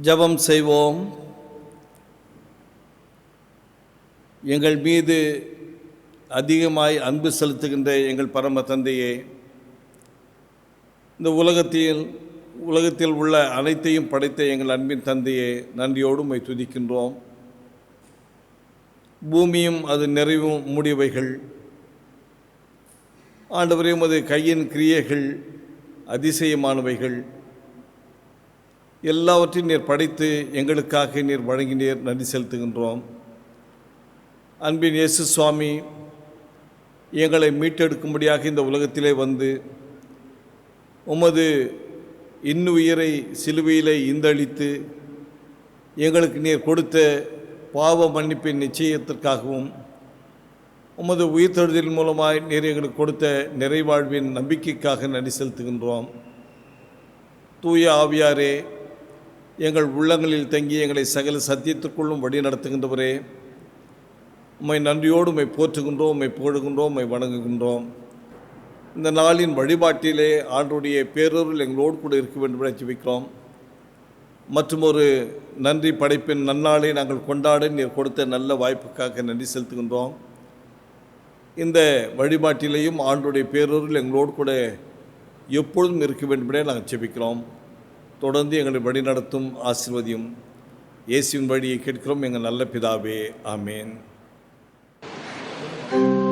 ஜெபம் செய்வோம். எங்கள் மீது அதிகமாய் அன்பு செலுத்துகின்ற எங்கள் பரம தந்தையே, இந்த உலகத்தில் உள்ள அனைத்தையும் படைத்த எங்கள் அன்பின் தந்தையே, நன்றியோடு உம்மை துதிக்கின்றோம். பூமியும் அது நிறைவும் மூடியவைகள். ஆண்டவரே, உமது கையின் கிரியைகள் அதிசயமானவைகள். எல்லாவற்றையும் நீர் படைத்து எங்களுக்காக நீர் வழங்கினீர், நன்றி செலுத்துகின்றோம். அன்பின் இயேசு சுவாமி, எங்களை மீட்டெடுக்கும்படியாக இந்த உலகத்திலே வந்து உமது இன்னுயிரை சிலுவையிலே இந்தளித்து எங்களுக்கு நீர் கொடுத்த பாவ மன்னிப்பின் நிச்சயத்திற்காகவும் உமது உயிர்த்தெழுதலின் மூலமாய் நீர் எங்களுக்கு கொடுத்த நிறைவாழ்வின் நம்பிக்கைக்காக நன்றி செலுத்துகின்றோம். தூய ஆவியாரே, எங்கள் உள்ளங்களில் தங்கி எங்களை சகல சத்தியத்திற்குள்ளும் வழி நடத்துகின்றவரே, உம்மை நன்றியோடு உம்மை போற்றுகின்றோம், உம்மை புகழுகின்றோம், உம்மை வணங்குகின்றோம். இந்த நாளின் வழிபாட்டிலே ஆண்டவருடைய பேரருள் எங்களோடு கூட இருக்க வேண்டும் என ஜெபிக்கிறோம். மற்றும் ஒரு நன்றி படைப்பின் நன்னாளை நாங்கள் கொண்டாட நீர் கொடுத்த நல்ல வாய்ப்புக்காக நன்றி செலுத்துகின்றோம். இந்த வழிபாட்டிலேயும் ஆண்டவருடைய பேரருள் எங்களோடு கூட எப்பொழுதும் இருக்க வேண்டும் என நாங்கள் ஜெபிக்கிறோம். தொடர்ந்து எங்களை வழி நடத்தும் ஆசீர்வதியும். இயேசுவின் வழியை கேட்கிறோம் எங்கள் நல்ல பிதாவே, ஆமேன். Bye.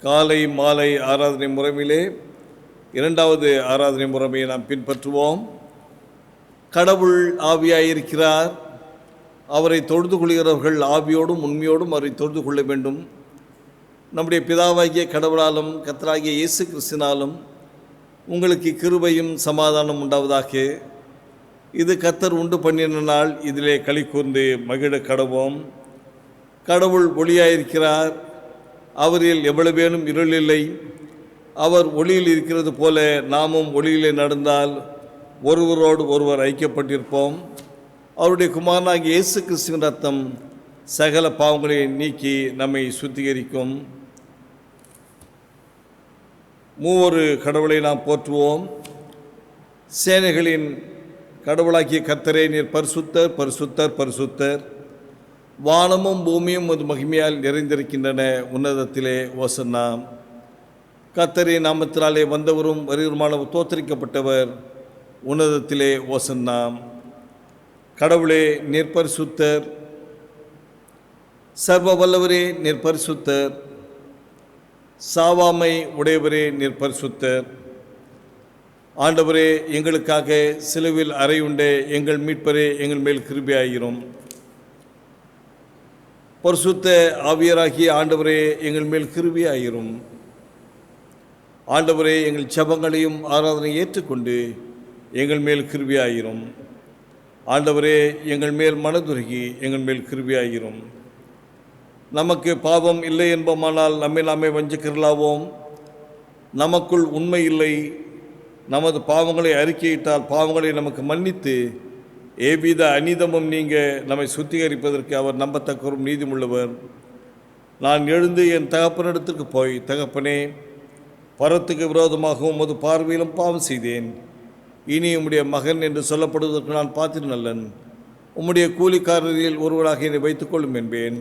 காலை மாலை ஆராதனை முறையிலே இரண்டாவது ஆராதனை முறைமையை நாம் பின்பற்றுவோம். கடவுள் ஆவியாயிருக்கிறார். அவரை தொழுது கொள்கிறவர்கள் ஆவியோடும் உண்மையோடும் அவரை தொழுது கொள்ள வேண்டும். நம்முடைய பிதாவாகிய கடவுளாலும் கர்த்தராகிய இயேசு கிறிஸ்தினாலும் உங்களுக்கு கிருபையும் சமாதானம் உண்டாவதாக. இது கர்த்தர் உண்டு பண்ணின நாள், இதிலே களி கூர்ந்து மகிழ கடவோம். கடவுள் ஒளியாயிருக்கிறார். அவரில் எவ்வளவேனும் இருள் இல்லை. அவர் ஒளியில் இருக்கிறது போல நாமும் ஒளியிலே நடந்தால் ஒருவரோடு ஒருவர் ஐக்கியப்பட்டிருப்போம். அவருடைய குமாரனாகிய இயேசு கிறிஸ்துவின் ரத்தம் சகல பாவங்களை நீக்கி நம்மை சுத்திகரிக்கும். மூவொரு கடவுளை நாம் போற்றுவோம். சேனைகளின் கடவுளாகிய கர்த்தரே, நீர் பரிசுத்தர் பரிசுத்தர் பரிசுத்தர். வானமும் பூமியும் ஒரு மகிமையால் நிறைந்திருக்கின்றன. உன்னதத்திலே ஓசன்னா. கர்த்தரின் நாமத்தினாலே வந்தவரும் வருகிறமான தோத்தரிக்கப்பட்டவர். உன்னதத்திலே ஓசன்னா. கடவுளே, நீர் பரிசுத்தர். சர்வ வல்லவரே, நீர் பரிசுத்தர். சாவாமை உடையவரே, நீர் பரிசுத்தர். ஆண்டவரே, எங்களுக்காக சிலுவில் அறையுண்டே எங்கள் மீட்பரே, எங்கள் மேல் கிருபையாயிரும். பரிசுத்த ஆவியராகிய ஆண்டவரே, எங்கள் மேல் கிருபையாயிரும். ஆண்டவரே, எங்கள் ஜெபங்களையும் ஆராதனை ஏற்றுக்கொண்டு எங்கள் மேல் கிருபையாயிரும். ஆண்டவரே, எங்கள் மேல் மனதுருகி எங்கள் மேல் கிருபையாயிரும். நமக்கு பாவம் இல்லை என்போமானால் நம்மை நாமே வஞ்சிக்கிறலாவோம். நமக்குள் உண்மை இல்லை. நமது பாவங்களை அறிக்கையிட்டால் பாவங்களை நமக்கு மன்னித்து எவ்வித அநீதமும் நீங்க நம்மை சுத்திகரிப்பதற்கு அவர் நம்பத்தக்கவரும் நீதிமுள்ளவர். நான் எழுந்து என் தகப்பனிடத்திற்கு போய், தகப்பனே, பரத்துக்கு விரோதமாகவும் உமது பார்வையிலும் பாவம் செய்தேன். இனி உம்முடைய மகன் என்று சொல்லப்படுவதற்கு நான் பாத்திரன் அல்லன். உம்முடைய கூலிக்காரரில் ஒருவராக என்னை வைத்துக்கொள்ளும் என்பேன்.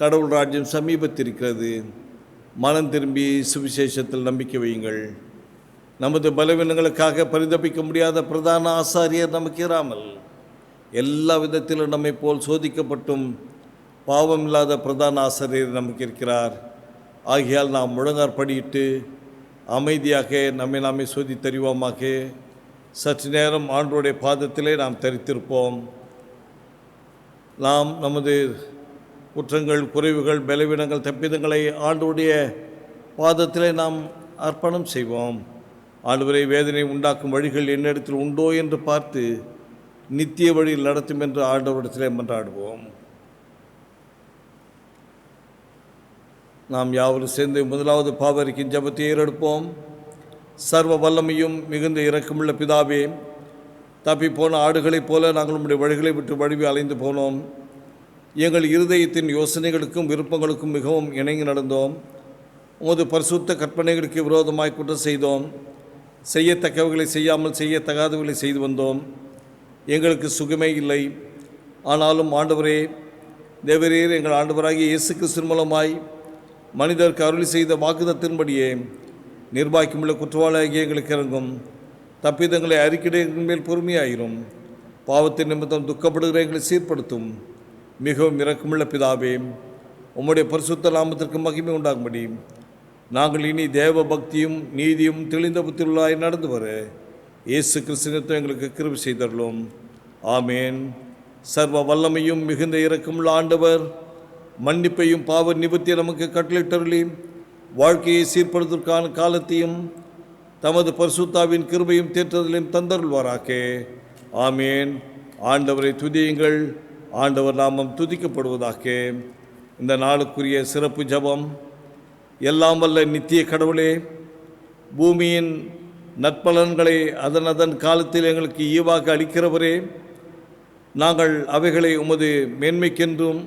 கடவுள் ராஜ்யம் சமீபத்திருக்கிறது. மனம் திரும்பி சுவிசேஷத்தில் நம்பிக்கை வையுங்கள். நமது பலவீனங்களுக்காக பரிதபிக்க முடியாத பிரதான ஆசாரியர் நமக்கு இராமல், எல்லா விதத்திலும் நம்மை போல் சோதிக்கப்பட்டும் பாவம் இல்லாத பிரதான ஆசாரியர் நமக்கு இருக்கிறார். ஆகையால் நாம் முழங்காற்படியிட்டு அமைதியாக நம்மை நாமே சோதித்தறிவோமாக. சற்று நேரம் ஆண்டவருடைய பாதத்திலே நாம் தரித்திருப்போம். நாம் நமது குற்றங்கள், குறைவுகள், பலவீனங்கள், தப்பிதங்களை ஆண்டவருடைய பாதத்திலே நாம் அர்ப்பணம் செய்வோம். ஆண்டவரை, வேதனை உண்டாக்கும் வழிகள் என்னிடத்தில் உண்டோ என்று பார்த்து நித்திய வழியில் நடத்தும் என்று ஆண்டவரிடத்திலே மன்றாடுவோம். நாம் யாவரும் சேர்ந்து முதலாவது பாவரிக்கின் ஜெபத்தை ஏறெடுப்போம். சர்வ வல்லமையும் மிகுந்த இரக்கமுள்ள பிதாவே, தப்பிப்போன ஆடுகளைப் போல நாங்கள் உம்முடைய வழிகளை விட்டு வழுவி அலைந்து போனோம். எங்கள் இருதயத்தின் யோசனைகளுக்கும் விருப்பங்களுக்கும் மிகவும் இணங்கி நடந்தோம். உமது பரிசுத்த கற்பனைகளுக்கு விரோதமாய் குற்றம் செய்தோம். செய்யத்தக்கவைகளை செய்யாமல் செய்யத்தகாதவைகளை செய்து வந்தோம். எங்களுக்கு சுகமே இல்லை. ஆனாலும் ஆண்டவரே, தேவரீர் எங்கள் ஆண்டவராகிய இயேசு கிறிஸ்து மூலமாய் மனிதருக்கு அருளி செய்த வாக்குதத்தின்படியே நிர்வாகிக்குமுள்ள குற்றவாளியாகிய எங்களுக்கு இறங்கும். தப்பிதங்களை அறிக்கையிட எங்கள் மேல் பொறுமையாயிரும். பாவத்தின் நிமித்தம் துக்கப்படுகிற எங்களை சீர்படுத்தும். மிகவும் இரக்கமுள்ள பிதாவே, உம்முடைய பரிசுத்த நாமத்திற்கு மகிமை உண்டாகும்படி நாங்கள் இனி தேவ பக்தியும் நீதியும் தெளிந்த புத்தியுள்ளாய் நடந்து வர இயேசு கிறிஸ்துவின் எங்களுக்கு கிருபை செய்தருளும். ஆமேன். சர்வ வல்லமையும் மிகுந்த இரக்கமுள்ள ஆண்டவர் மன்னிப்பையும் பாவ நிவர்த்தியை நமக்கு கட்டளையிட்டருளி வாழ்க்கையை சீர்படுத்துவதற்கான காலத்தையும் தமது பரிசுத்தாவின் கிருபையும் தேற்றுதலையும் தந்தருள்வாராக. ஆமேன். ஆண்டவரை துதியுங்கள். ஆண்டவர் நாமம் துதிக்கப்படுவதாக. இந்த நாளுக்குரிய சிறப்பு ஜெபம். எல்லாம் வல்ல நித்திய கடவுளே, பூமியின் நற்பலன்களை அதன் காலத்தில் எங்களுக்கு ஈவாக அளிக்கிறவரே, நாங்கள் அவைகளை உமது மேன்மைக்கென்றும்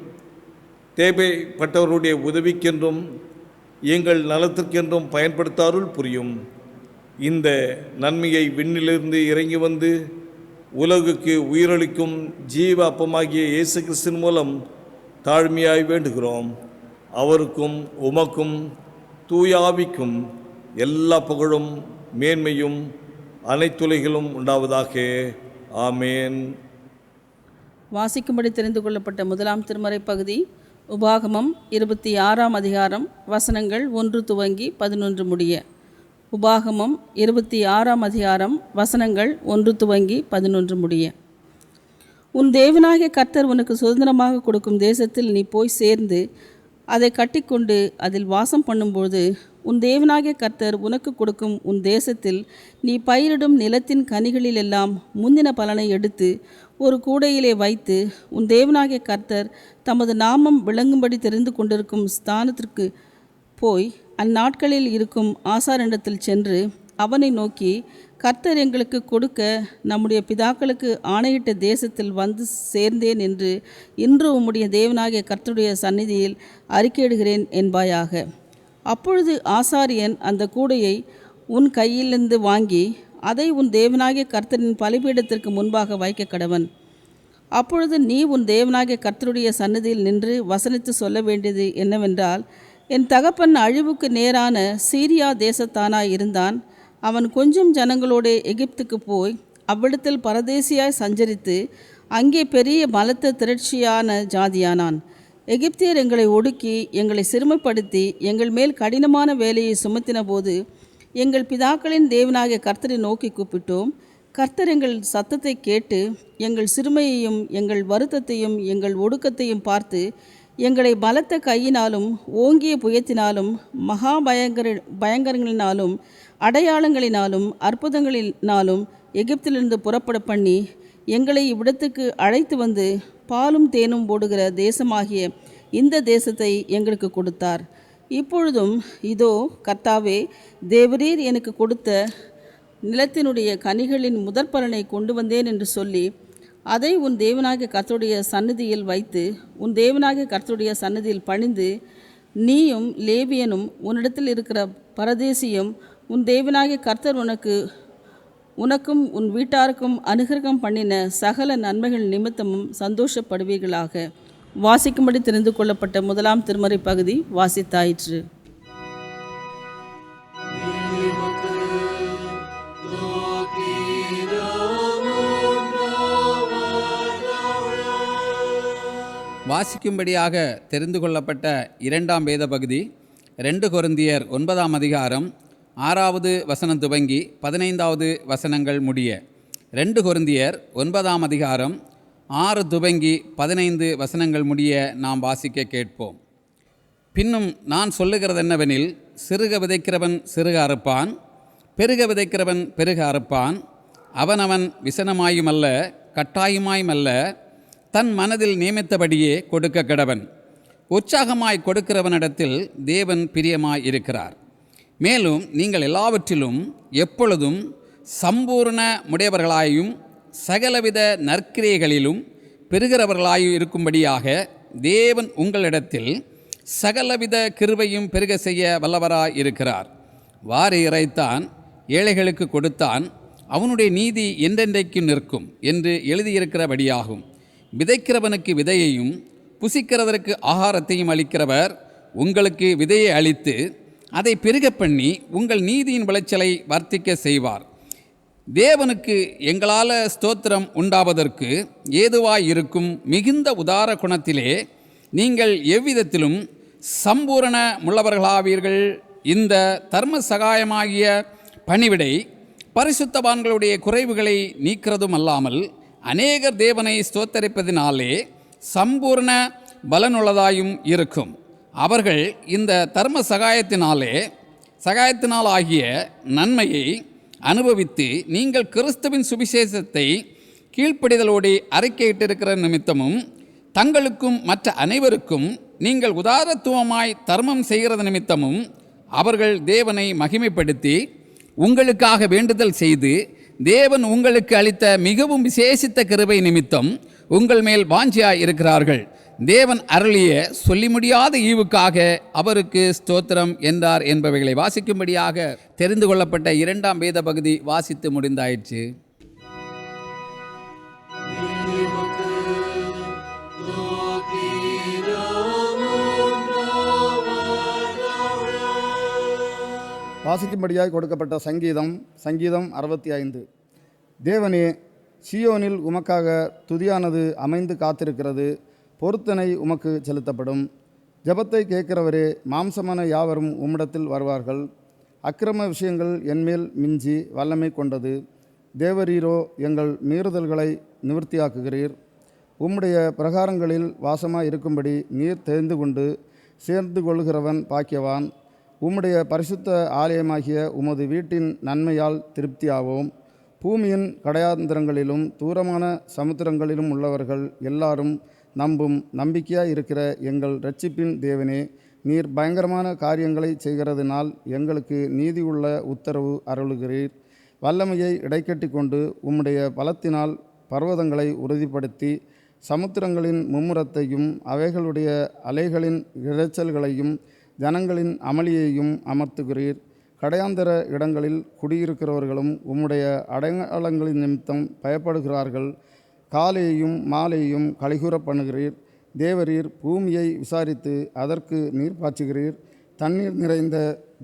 தேவைப்பட்டவர்களுடைய உதவிக்கென்றும் எங்கள் நலத்திற்கென்றும் பயன்படுத்த அருள் புரியும். இந்த நன்மையை விண்ணிலிருந்து இறங்கி வந்து உலகுக்கு உயிரளிக்கும் ஜீவ அப்பமாகிய இயேசு கிறிஸ்துவின் மூலம் தாழ்மையாய் வேண்டுகிறோம். அவருக்கும் உமக்கும் தூய ஆவிக்கும் எல்லா புகழும் மேன்மையும் அனைத்துலகிலும் உண்டாவதாக. ஆமேன். வாசிக்கும்படி தெரிந்து கொள்ளப்பட்ட முதலாம் திருமறை பகுதி உபாகமம் 26ஆம் அதிகாரம் வசனங்கள் 1 துவங்கி 11 முடிய. உபாகமம் 26ஆம் அதிகாரம் வசனங்கள் 1 துவங்கி 11 முடிய. உன் தேவனாகிய கர்த்தர் உனக்கு சுதந்திரமாக கொடுக்கும் தேசத்தில் நீ போய் சேர்ந்து அதை கட்டிக்கொண்டு அதில் வாசம் பண்ணும்போது உன் தேவனாகிய கர்த்தர் உனக்கு கொடுக்கும் உன் தேசத்தில் நீ பயிரிடும் நிலத்தின் கனிகளிலெல்லாம் முந்தின பலனை எடுத்து ஒரு கூடையிலே வைத்து உன் தேவனாகிய கர்த்தர் தமது நாமம் விளங்கும்படி தெரிந்து கொண்டிருக்கும் ஸ்தானத்திற்கு போய் அந்நாட்களில் இருக்கும் ஆசாரிடத்தில் சென்று அவனை நோக்கி, கர்த்தர் எங்களுக்கு கொடுக்க நம்முடைய பிதாக்களுக்கு ஆணையிட்ட தேசத்தில் வந்து சேர்ந்தேன் என்று இன்று உம்முடைய தேவனாகிய கர்த்தருடைய சந்நிதியில் அறிக்கையிடுகிறேன் என்பாயாக. அப்பொழுது ஆசாரியன் அந்த கூடையை உன் கையிலிருந்து வாங்கி அதை உன் தேவனாகிய கர்த்தரின் பலிபீடத்திற்கு முன்பாக வைக்க கடவன். அப்பொழுது நீ உன் தேவனாகிய கர்த்தருடைய சந்நிதியில் நின்று வசனித்து சொல்ல வேண்டியது என்னவென்றால், என் தகப்பன் அழிவுக்கு நேரான சீரியா தேசத்தானாய் இருந்தான். அவன் கொஞ்சம் ஜனங்களோடு எகிப்துக்கு போய் அவ்விடத்தில் பரதேசியாய் சஞ்சரித்து அங்கே பெரிய பலத்த திரட்சியான ஜாதியானான். எகிப்தியர் எங்களை ஒடுக்கி எங்களை சிறுமைப்படுத்தி எங்கள் மேல் கடினமான வேலையை சுமத்தின போது எங்கள் பிதாக்களின் தேவனாகிய கர்த்தரை நோக்கி கூப்பிட்டோம். கர்த்தர் எங்கள் சத்தத்தை கேட்டு எங்கள் சிறுமையையும் எங்கள் வருத்தத்தையும் எங்கள் ஒடுக்கத்தையும் பார்த்து எங்களை பலத்த கையினாலும் ஓங்கிய புயத்தினாலும் மகா பயங்கரங்களினாலும் அடையாளங்களினாலும் அற்புதங்களினாலும் எகிப்திலிருந்து புறப்பட பண்ணி எங்களை இவ்விடத்துக்கு அழைத்து வந்து பாலும் தேனும் ஓடுகிற தேசமாகிய இந்த தேசத்தை எங்களுக்கு கொடுத்தார். இப்பொழுதும் இதோ கர்த்தாவே, தேவரீர் எனக்கு கொடுத்த நிலத்தினுடைய கனிகளின் முதற் பலனை கொண்டு வந்தேன் என்று சொல்லி அதை உன் தேவனாகிய கர்த்தருடைய சந்நிதியில் வைத்து உன் தேவனாகிய கர்த்தருடைய சந்நிதியில் பணிந்து நீயும் லேவியனும் உன்னிடத்தில் இருக்கிற பரதேசியும் உன் தேவனாகிய கர்த்தர் உனக்கும் உன் வீட்டாருக்கும் அனுகிரகம் பண்ணின சகல நன்மைகள் நிமித்தமும் சந்தோஷப்படுவீர்களாக. வாசிக்கும்படி தெரிந்து கொள்ளப்பட்ட 1ஆம் திருமறை பகுதி வாசித்தாயிற்று. வாசிக்கும்படியாக தெரிந்து கொள்ளப்பட்ட 2ஆம் வேத பகுதி 2 கொரிந்தியர் 9ஆம் அதிகாரம் 6வது வசனம் துவங்கி 15வது வசனங்கள் முடிய. 2 கொரிந்தியர் 9ஆம் அதிகாரம் 6 துவங்கி 15 வசனங்கள் முடிய நாம் வாசிக்க கேட்போம். பின்னும் நான் சொல்லுகிறது என்னவெனில், சிறுக விதைக்கிறவன் சிறுக அறுப்பான், பெருக விதைக்கிறவன் பெருக அறுப்பான். அவனவன் விசனமாயுமல்ல கட்டாயமாயுமல்ல தன் மனதில் நியமித்தபடியே கொடுக்க கடவன். உற்சாகமாய் கொடுக்கிறவனிடத்தில் தேவன் பிரியமாய் இருக்கிறார். மேலும் நீங்கள் எல்லாவற்றிலும் எப்பொழுதும் சம்பூர்ண முடையவர்களாயும் சகலவித நற்கிரியைகளிலும் பெருகிறவர்களாயும் இருக்கும்படியாக தேவன் உங்களிடத்தில் சகலவித கிருபையும் பெருக செய்ய வல்லவராய் இருக்கிறார். வாரி இறைத்தான், ஏழைகளுக்கு கொடுத்தான், அவனுடைய நீதி என்றென்றைக்கும் நிற்கும் என்று எழுதியிருக்கிறபடியாகும். விதைக்கிறவனுக்கு விதையையும் புசிக்கிறதற்கு ஆகாரத்தையும் அளிக்கிறவர் உங்களுக்கு விதையை அளித்து அதை பெருக பண்ணி உங்கள் நீதியின் விளைச்சலை வர்த்திக்க செய்வார். தேவனுக்கு எங்களால் ஸ்தோத்திரம் உண்டாவதற்கு ஏதுவாய் இருக்கும் மிகுந்த உதார குணத்திலே நீங்கள் எவ்விதத்திலும் சம்பூரண முள்ளவர்களாவீர்கள். இந்த தர்ம சகாயமாகிய பணிவிடை பரிசுத்தவான்களுடைய குறைவுகளை நீக்கிறதும் அல்லாமல் அநேகர் தேவனை ஸ்தோத்தரிப்பதினாலே சம்பூர்ண பலனுள்ளதாயும் இருக்கும். அவர்கள் இந்த தர்ம சகாயத்தினாலாகிய நன்மையை அனுபவித்து நீங்கள் கிறிஸ்துவின் சுவிசேஷத்தை கீழ்ப்படிதலோடு அறிக்கையிட்டிருக்கிற நிமித்தமும் தங்களுக்கும் மற்ற அனைவருக்கும் நீங்கள் உதாரத்துவமாய் தர்மம் செய்கிறது நிமித்தமும் அவர்கள் தேவனை மகிமைப்படுத்தி உங்களுக்காக வேண்டுதல் செய்து தேவன் உங்களுக்கு அளித்த மிகவும் விசேஷித்த கிருபை நிமித்தம் உங்கள் மேல் வாஞ்சியாய் இருக்கிறார்கள். தேவன் அருளிய சொல்லி முடியாத ஈவுக்காக அவருக்கு ஸ்தோத்திரம் என்றார் என்பவைகளை வாசிக்கும்படியாக தெரிந்து கொள்ளப்பட்ட 2ஆம் வேத பகுதி வாசித்து முடிந்தாயிற்று. வாசிக்கும்படியாய் கொடுக்கப்பட்ட சங்கீதம் 65. தேவனே, சீயோனில் உமக்காக துதியானது அமைந்து காத்திருக்கிறது. பொருத்தனை உமக்கு செலுத்தப்படும். ஜெபத்தை கேட்கிறவரே, மாம்சமான யாவரும் உம்மிடத்தில் வருவார்கள். அக்கிரம விஷயங்கள் என்மேல் மிஞ்சி வல்லமை கொண்டது. தேவரீரோ எங்கள் மீறுதல்களை நிவர்த்தியாக்குகிறீர். உம்முடைய பிரகாரங்களில் வாசமாய் இருக்கும்படி நீர் தெரிந்து கொண்டு சேர்ந்து கொள்கிறவன் பாக்கியவான். உம்முடைய பரிசுத்த ஆலயமாகிய உமது வீட்டின் நன்மையால் திருப்தியாவோம். பூமியின் கடையாந்திரங்களிலும் தூரமான சமுத்திரங்களிலும் உள்ளவர்கள் எல்லாரும் நம்பும் நம்பிக்கையாய் இருக்கிற எங்கள் இரட்சிப்பின் தேவனே, நீர் பயங்கரமான காரியங்களை செய்கிறதுனால் எங்களுக்கு நீதி உள்ள உத்தரவு அருளுகிறீர். வல்லமையை இடைக்கட்டி கொண்டு உம்முடைய பலத்தினால் பர்வதங்களை உறுதிப்படுத்தி சமுத்திரங்களின் மும்முரத்தையும் அவைகளுடைய அலைகளின் இரைச்சல்களையும் ஜனங்களின் அமளியையும் அமர்த்துகிறீர். கடையாந்தர இடங்களில் குடியிருக்கிறவர்களும் உம்முடைய அடையாளங்களின் நிமித்தம் பயப்படுகிறார்கள். காலையையும் மாலையையும் கலிகூற பண்ணுகிறீர். தேவரீர் பூமியை விசாரித்து அதற்கு நீர் பாய்ச்சுகிறீர். தண்ணீர் நிறைந்த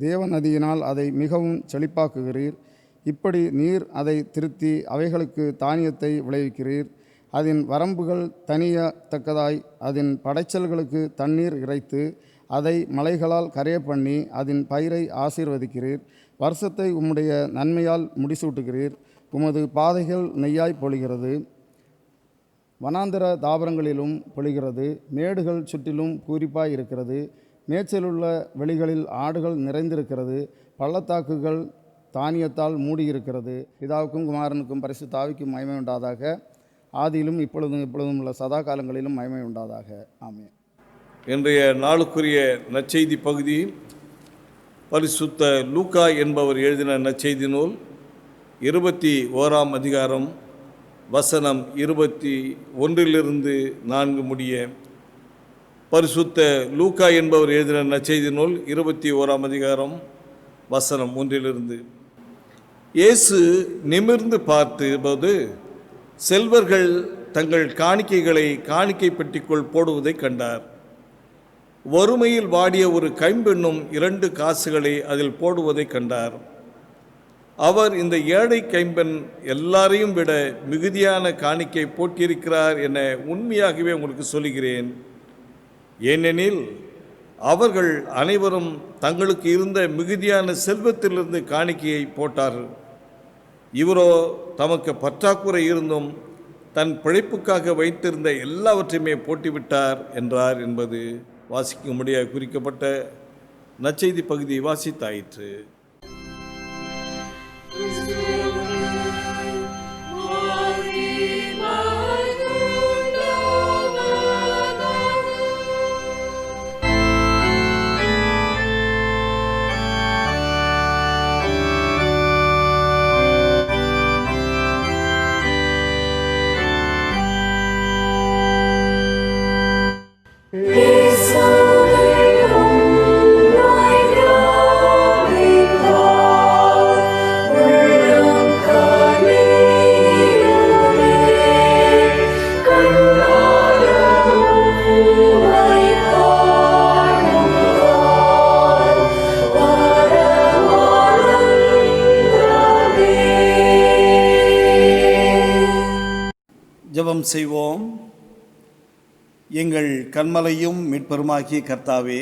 தேவநதியினால் அதை மிகவும் செழிப்பாக்குகிறீர். இப்படி நீர் அதை திருத்தி அவைகளுக்கு தானியத்தை விளைவிக்கிறீர். அதன் வரம்புகள் தனியத்தக்கதாய் அதன் படைச்சல்களுக்கு தண்ணீர் இறைத்து அதை மலைகளால் கரைய பண்ணி அதன் பயிரை ஆசீர்வதிக்கிறீர். வருஷத்தை உம்முடைய நன்மையால் முடிசூட்டுகிறீர். உமது பாதைகள் நெய்யாய் பொழிகிறது. வனாந்தர தாவரங்களிலும் பொழிகிறது. மேடுகள் சுற்றிலும் பூரிப்பாய் இருக்கிறது. மேய்ச்சலுள்ள வெளிகளில் ஆடுகள் நிறைந்திருக்கிறது. பள்ளத்தாக்குகள் தானியத்தால் மூடியிருக்கிறது. பிதாவுக்கும் குமாரனுக்கும் பரிசுத்த ஆவிக்கும் மகிமை உண்டாதாக. ஆதியிலும் இப்பொழுதும் உள்ள சதா காலங்களிலும் மகிமை உண்டாதாக. ஆமென். இன்றைய நாளுக்குரிய நற்செய்தி பகுதி பரிசுத்த லூக்கா என்பவர் எழுதின நற்செய்தி நூல் 21ஆம் அதிகாரம் வசனம் 21 முடிய. பரிசுத்த லூக்கா என்பவர் எழுதின நற்செய்தி நூல் 21ஆம் அதிகாரம் வசனம் 1. இயேசு நிமிர்ந்து பார்த்தபோது செல்வர்கள் தங்கள் காணிக்கைகளை காணிக்கை பெட்டிக்குள் போடுவதை கண்டார். வறுமையில் வாடிய ஒரு கைம்பெண்ணும் 2 காசுகளை அதில் போடுவதை கண்டார். அவர், இந்த ஏழை கைம்பெண் எல்லாரையும் விட மிகுதியான காணிக்கை போட்டிருக்கிறார் என உண்மையாகவே உங்களுக்கு சொல்கிறேன். ஏனெனில் அவர்கள் அனைவரும் தங்களுக்கு இருந்த மிகுதியான செல்வத்திலிருந்து காணிக்கையை போட்டார்கள். இவரோ தமக்கு பற்றாக்குறை இருந்தும் தன் பிழைப்புக்காக வைத்திருந்த எல்லாவற்றையுமே போட்டிவிட்டார் என்றார் என்பது வாசிக்கும்படியாக குறிக்கப்பட்ட நற்செய்தி பகுதியை வாசித்தாயிற்று. ஜெபம் செய்வோம். எங்கள் கன்மலையும் மீட்பருமாகிய கர்த்தாவே,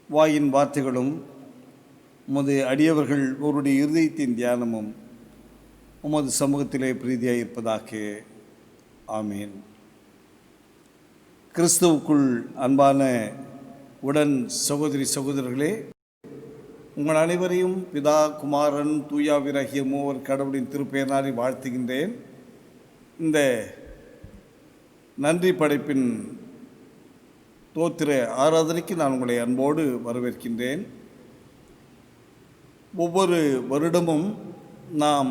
வாயின் வார்த்தைகளும் உமது அடியவர்கள் ஒருடைய இருதயத்தின் தியானமும் உமது சமூகத்திலே பிரீதியாக இருப்பதாக. ஆமீன். கிறிஸ்துவுக்குள் அன்பான உடன் சகோதரி சகோதரர்களே, உங்கள் அனைவரையும் பிதா குமாரன் தூயாவிராகிய மூவர் கடவுளின் திருப்பெயராலே வாழ்த்துகின்றேன். இந்த நன்றி படைப்பின் தோத்திர ஆராதனைக்கு நான் உங்களை அன்போடு வரவேற்கின்றேன். ஒவ்வொரு வருடமும் நாம்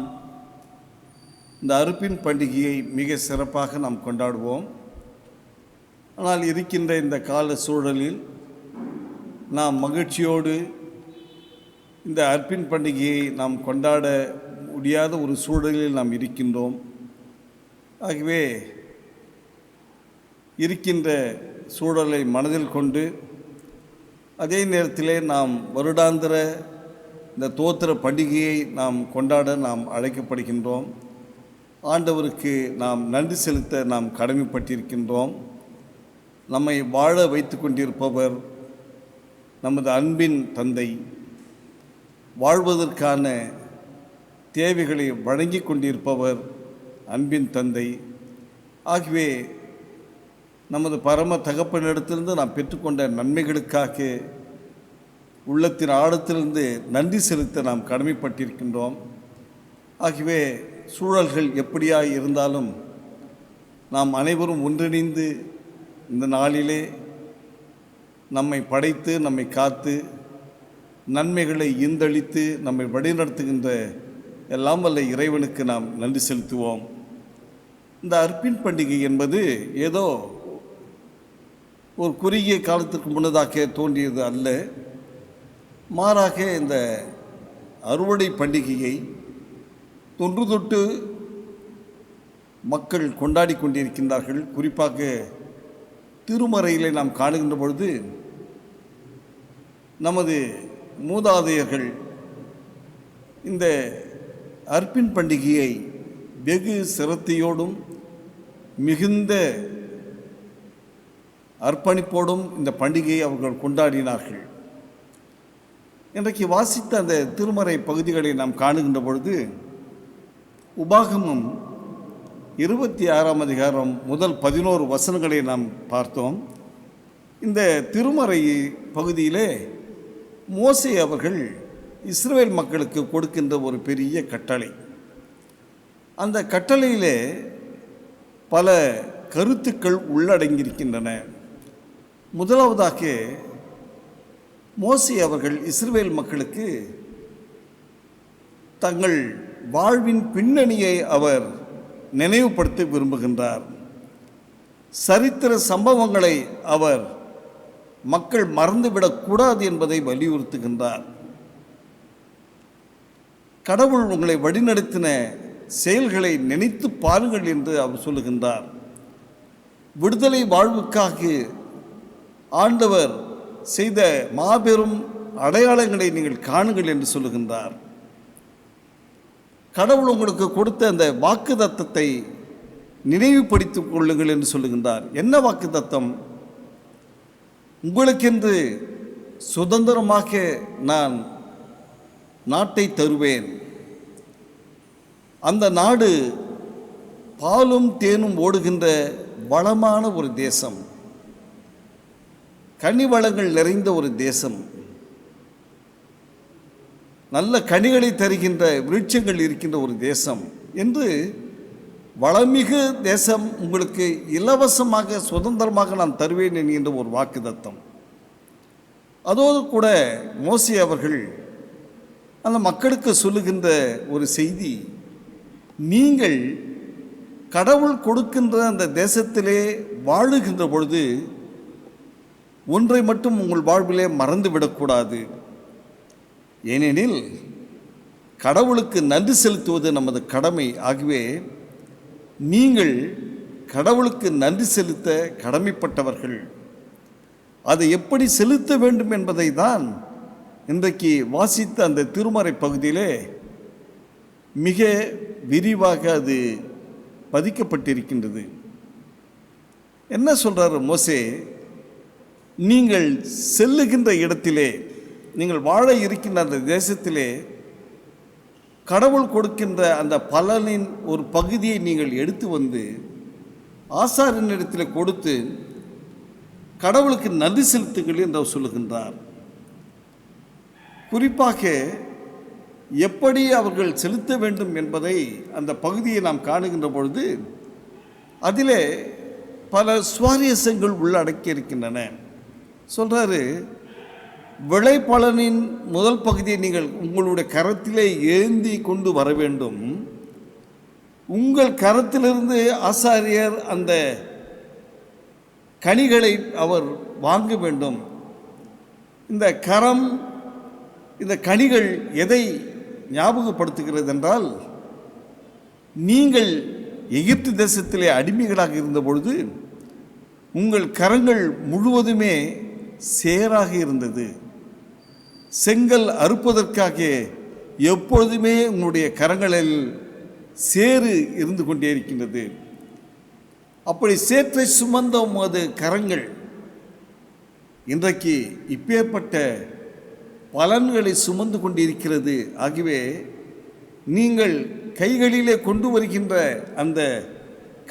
இந்த அறுப்பின் பண்டிகையை மிக சிறப்பாக நாம் கொண்டாடுவோம். ஆனால் இருக்கின்ற இந்த கால சூழலில் நாம் மகிழ்ச்சியோடு இந்த அறுப்பின் பண்டிகையை நாம் கொண்டாட முடியாத ஒரு சூழலில் நாம் இருக்கின்றோம். ஆகவே இருக்கின்ற சூழலை மனதில் கொண்டு அதே நேரத்திலே நாம் வருடாந்திர இந்த தோத்திர பண்டிகையை நாம் கொண்டாட நாம் அழைக்கப்படுகின்றோம். ஆண்டவருக்கு நாம் நன்றி செலுத்த நாம் கடமைப்பட்டிருக்கின்றோம். நம்மை வாழ வைத்து கொண்டிருப்பவர் நமது அன்பின் தந்தை. வாழ்வதற்கான தேவைகளை வழங்கி கொண்டிருப்பவர் அன்பின் தந்தை. ஆகவே நமது பரம தகப்பனிடத்திலிருந்து நாம் பெற்றுக்கொண்ட நன்மைகளுக்காக உள்ளத்தின் ஆழத்திலிருந்து நன்றி செலுத்த நாம் கடமைப்பட்டிருக்கின்றோம். ஆகவே சூழல்கள் எப்படியாக இருந்தாலும் நாம் அனைவரும் ஒன்றிணைந்து இந்த நாளிலே நம்மை படைத்து நம்மை காத்து நன்மைகளை ஈந்தளித்து நம்மை வழிநடத்துகின்ற எல்லாம் வல்ல இறைவனுக்கு நாம் நன்றி செலுத்துவோம். இந்த அர்ப்பின் பண்டிகை என்பது ஏதோ ஒரு குறுகிய காலத்திற்கு முன்னதாக தோன்றியது அல்ல. மாறாக இந்த அறுவடை பண்டிகையை தொன்று தொட்டு மக்கள் கொண்டாடி கொண்டிருக்கின்றார்கள். குறிப்பாக திருமறையிலே நாம் காணுகின்ற பொழுது நமது மூதாதையர்கள் இந்த அர்ப்பின் பண்டிகையை வெகு சிரத்தையோடும் மிகுந்த அர்ப்பணிப்போடும் இந்த பண்டிகையை அவர்கள் கொண்டாடினார்கள். இன்றைக்கு வாசித்த அந்த திருமறை பகுதிகளை நாம் காணுகின்ற பொழுது உபாகமம் 26ஆம் அதிகாரம் முதல் 11 வசனங்களை நாம் பார்த்தோம். இந்த திருமறை பகுதியிலே மோசே அவர்கள் இஸ்ரவேல் மக்களுக்கு கொடுக்கின்ற ஒரு பெரிய கட்டளை. அந்த கட்டளையிலே பல கருத்துக்கள் உள்ளடங்கியிருக்கின்றன. முதலாவதாக மோசே அவர்கள் இஸ்ரவேல் மக்களுக்கு தங்கள் வாழ்வின் பின்னணியை அவர் நினைவுபடுத்த விரும்புகின்றார். சரித்திர சம்பவங்களை அவர் மக்கள் மறந்துவிடக்கூடாது என்பதை வலியுறுத்துகின்றார். கடவுள் உங்களை வழிநடத்தின செயல்களை நினைத்து பாருங்கள் என்று அவர் சொல்லுகின்றார். விடுதலை வாழ்வுக்காக ஆண்டவர் செய்த மாபெரும் அடையாளங்களை நீங்கள் காணுங்கள் என்று சொல்லுகின்றார். கடவுள் உங்களுக்கு கொடுத்த அந்த வாக்குத்தத்தத்தை நினைவுபடுத்திக் கொள்ளுங்கள் என்று சொல்லுகின்றார். என்ன வாக்குத்தத்தம்? உங்களுக்கென்று சுதந்திரமாக நான் நாட்டை தருவேன். அந்த நாடு பாலும் தேனும் ஓடுகின்ற வளமான ஒரு தேசம், கனி வளங்கள் நிறைந்த ஒரு தேசம், நல்ல கனிகளை தருகின்ற விருட்சங்கள் இருக்கின்ற ஒரு தேசம் என்று வளமிகு தேசம் உங்களுக்கு இலவசமாக சுதந்திரமாக நான் தருவேன் என்கின்ற ஒரு வாக்குத்தத்தம். அதோடு கூட மோசே அவர்கள் அந்த மக்களுக்கு சொல்லுகின்ற ஒரு செய்தி, நீங்கள் கடவுள் கொடுக்கின்ற அந்த தேசத்திலே வாழுகின்ற பொழுது ஒன்றை மட்டும் உங்கள் வாழ்விலே மறந்துவிடக்கூடாது. ஏனெனில் கடவுளுக்கு நன்றி செலுத்துவது நமது கடமை. ஆகவே நீங்கள் கடவுளுக்கு நன்றி செலுத்த கடமைப்பட்டவர்கள். அதை எப்படி செலுத்த வேண்டும் என்பதை தான் இன்றைக்கு வாசித்த அந்த திருமறை பகுதியிலே மிக விரிவாக அது பதிக்கப்பட்டிருக்கின்றது. என்ன சொல்கிறார் மோசே? நீங்கள் செல்லுகின்ற இடத்திலே, நீங்கள் வாழ இருக்கின்ற அந்த தேசத்திலே கடவுள் கொடுக்கின்ற அந்த பலனின் ஒரு பகுதியை நீங்கள் எடுத்து வந்து ஆசாரியனிடத்தில் கொடுத்து கடவுளுக்கு நன்றி செலுத்துங்கள் என்று அவர் சொல்லுகின்றார். குறிப்பாக எப்படி அவர்கள் செலுத்த வேண்டும் என்பதை அந்த பகுதியை நாம் காணுகின்ற பொழுது அதிலே பல சுவாரஸ்யங்கள் உள்ளடக்கி இருக்கின்றன. சொல்கிறாரு, விளைபலனின் முதல் பகுதியை நீங்கள் உங்களுடைய கரத்திலே ஏந்தி கொண்டு வர வேண்டும். உங்கள் கரத்திலிருந்து ஆசாரியர் அந்த கனிகளை அவர் வாங்க வேண்டும். இந்த கரம், இந்த கனிகள் எதை ஞாபகப்படுத்துகிறது என்றால், நீங்கள் எகிப்து தேசத்திலே அடிமைகளாக இருந்த பொழுது உங்கள் கரங்கள் முழுவதுமே சேராக இருந்தது. செங்கல் அறுப்பதற்காக எப்பொழுதுமே உங்களுடைய கரங்களில் சேறு இருந்து கொண்டே இருக்கின்றது. அப்படி சேற்றை சுமந்த உமது கரங்கள் இன்றைக்கு இப்பேற்பட்ட பலன்களை சுமந்து கொண்டிருக்கிறது. ஆகவே நீங்கள் கைகளிலே கொண்டு வருகின்ற அந்த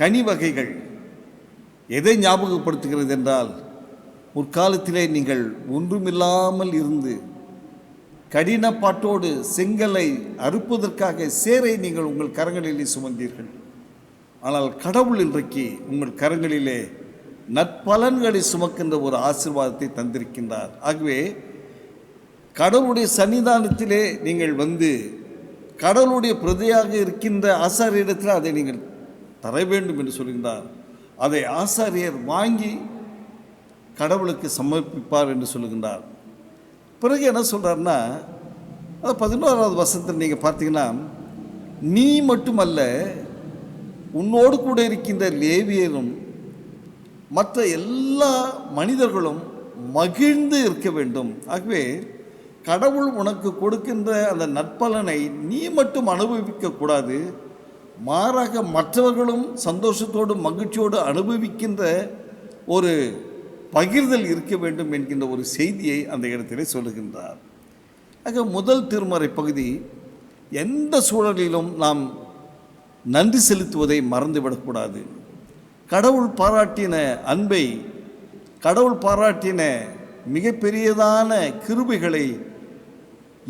கனி வகைகள் எதை ஞாபகப்படுத்துகிறது என்றால், முற்காலத்திலே நீங்கள் ஒன்றுமில்லாமல் இருந்து கடினப்பாட்டோடு செங்கலை அறுப்பதற்காக சேரை நீங்கள் உங்கள் கரங்களிலே சுமந்தீர்கள். ஆனால் கடவுள் இன்றைக்கு உங்கள் கரங்களிலே நற்பலன்களை சுமக்கின்ற ஒரு ஆசீர்வாதத்தை தந்திருக்கின்றார். ஆகவே கடவுளுடைய சன்னிதானத்திலே நீங்கள் வந்து கடவுளுடைய பிரதியாக இருக்கின்ற ஆசாரியரிடத்தில் அதை நீங்கள் தர வேண்டும் என்று சொல்கின்றார். அதை ஆசாரியர் வாங்கி கடவுளுக்கு சமர்ப்பிப்பார் என்று சொல்லுகின்றார். பிறகு என்ன சொல்கிறார்னா, அது 11வது வசனத்தில் நீங்கள் பார்த்தீங்கன்னா, நீ மட்டுமல்ல உன்னோடு கூட இருக்கின்ற லேவியரும் மற்ற எல்லா மனிதர்களும் மகிழ்ந்து இருக்க வேண்டும். ஆகவே கடவுள் உனக்கு கொடுக்கின்ற அந்த நற்பலனை நீ மட்டும் அனுபவிக்கக்கூடாது, மாறாக மற்றவர்களும் சந்தோஷத்தோடு மகிழ்ச்சியோடு அனுபவிக்கின்ற ஒரு பகிர்தல் இருக்க வேண்டும் என்கின்ற ஒரு செய்தியை அந்த இடத்திலே சொல்லுகின்றார். ஆக முதல் திருமறை பகுதி, எந்த சூழலிலும் நாம் நன்றி செலுத்துவதை மறந்துவிடக்கூடாது. கடவுள் பாராட்டின அன்பை, கடவுள் பாராட்டின மிகப்பெரியதான கிருபைகளை